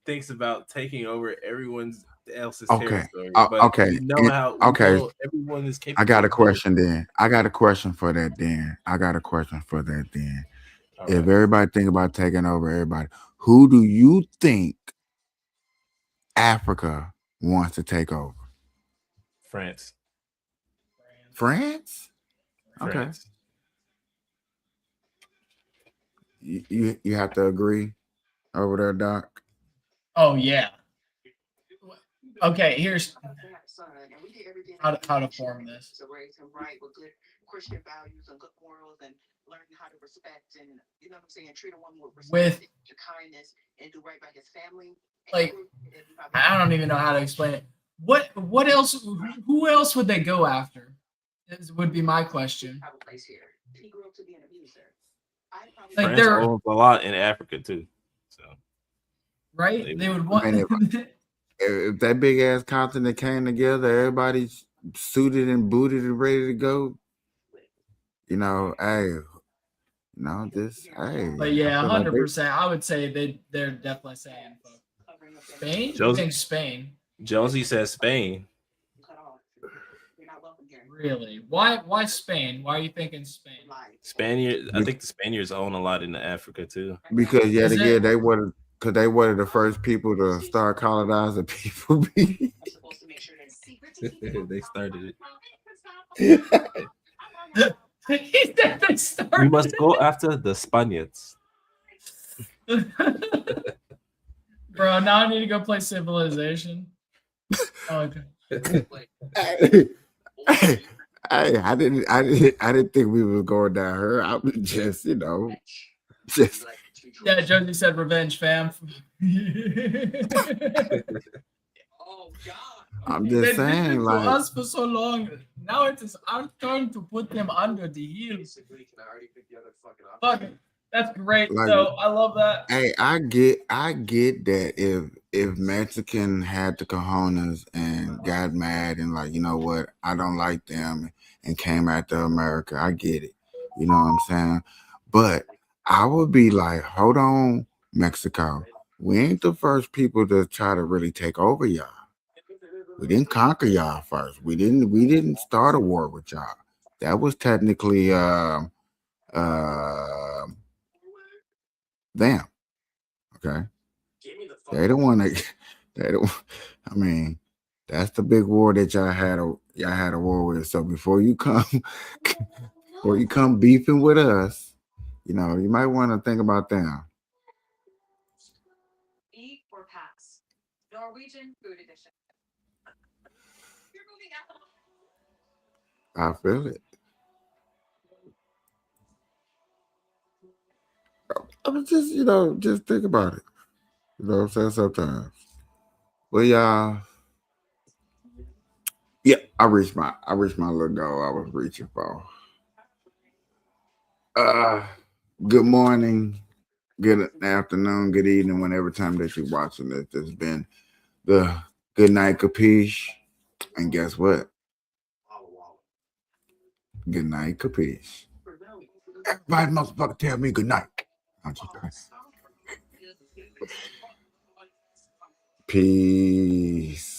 thinks about taking over everyone else's territory. But you know how everyone is capable. I got a question then. I got a question for that then. If everybody think about taking over everybody, who do you think Africa wants to take over? France. Okay. You have to agree over there, Doc. Oh yeah. Okay, here's how to form this. To raise him right with good Christian values and good morals and learn how to respect and you know what I'm saying, treat a woman with respect, kindness, and do right by his family. Like I don't even know how to explain it. What else? Who else would they go after? This would be my question. He grew up to be an abuser. Like there owns a lot in Africa too. So right? They would want if that big ass continent came together, everybody's suited and booted and ready to go. You know, But yeah, 100%. I would say they're definitely saying Spain. I think Spain. Jonesy says Spain. Really? Why Spain? Why are you thinking Spain? Spaniard. I think the Spaniards own a lot in Africa too. Because they were the first people to start colonizing people. They started it. We must go after the Spaniards. Bro, now I need to go play Civilization. Okay. Hey, I didn't think we was going down her. I was just, just. Yeah, Josie said revenge, fam. I'm They just did saying, it to like, us for so long. Now it is our turn to put them under the heels. Fuck it. That's great, like, though. I love that. hey, I get that if Mexican had the cojones and got mad and like, you know what, I don't like them and came after America, I get it. You know what I'm saying? But I would be like, hold on, Mexico. We ain't the first people to try to really take over y'all. We didn't conquer y'all first. We didn't start a war with y'all. That was technically them. Okay. They don't want to. They don't. I mean, that's the big war that y'all had a war with. So before you come beefing with us, you might want to think about them. Eat or pass. Norwegian food edition. You're moving out. I feel it. I was just, just think about it. You know what I'm saying? Sometimes. Well, y'all. Yeah, I reached my little goal I was reaching for. Good morning, good afternoon, good evening, whenever time that you're watching this. This has been the Good Night Kapeash. And guess what? Good night, Kapeash. Everybody motherfucker tell me good night. Peace.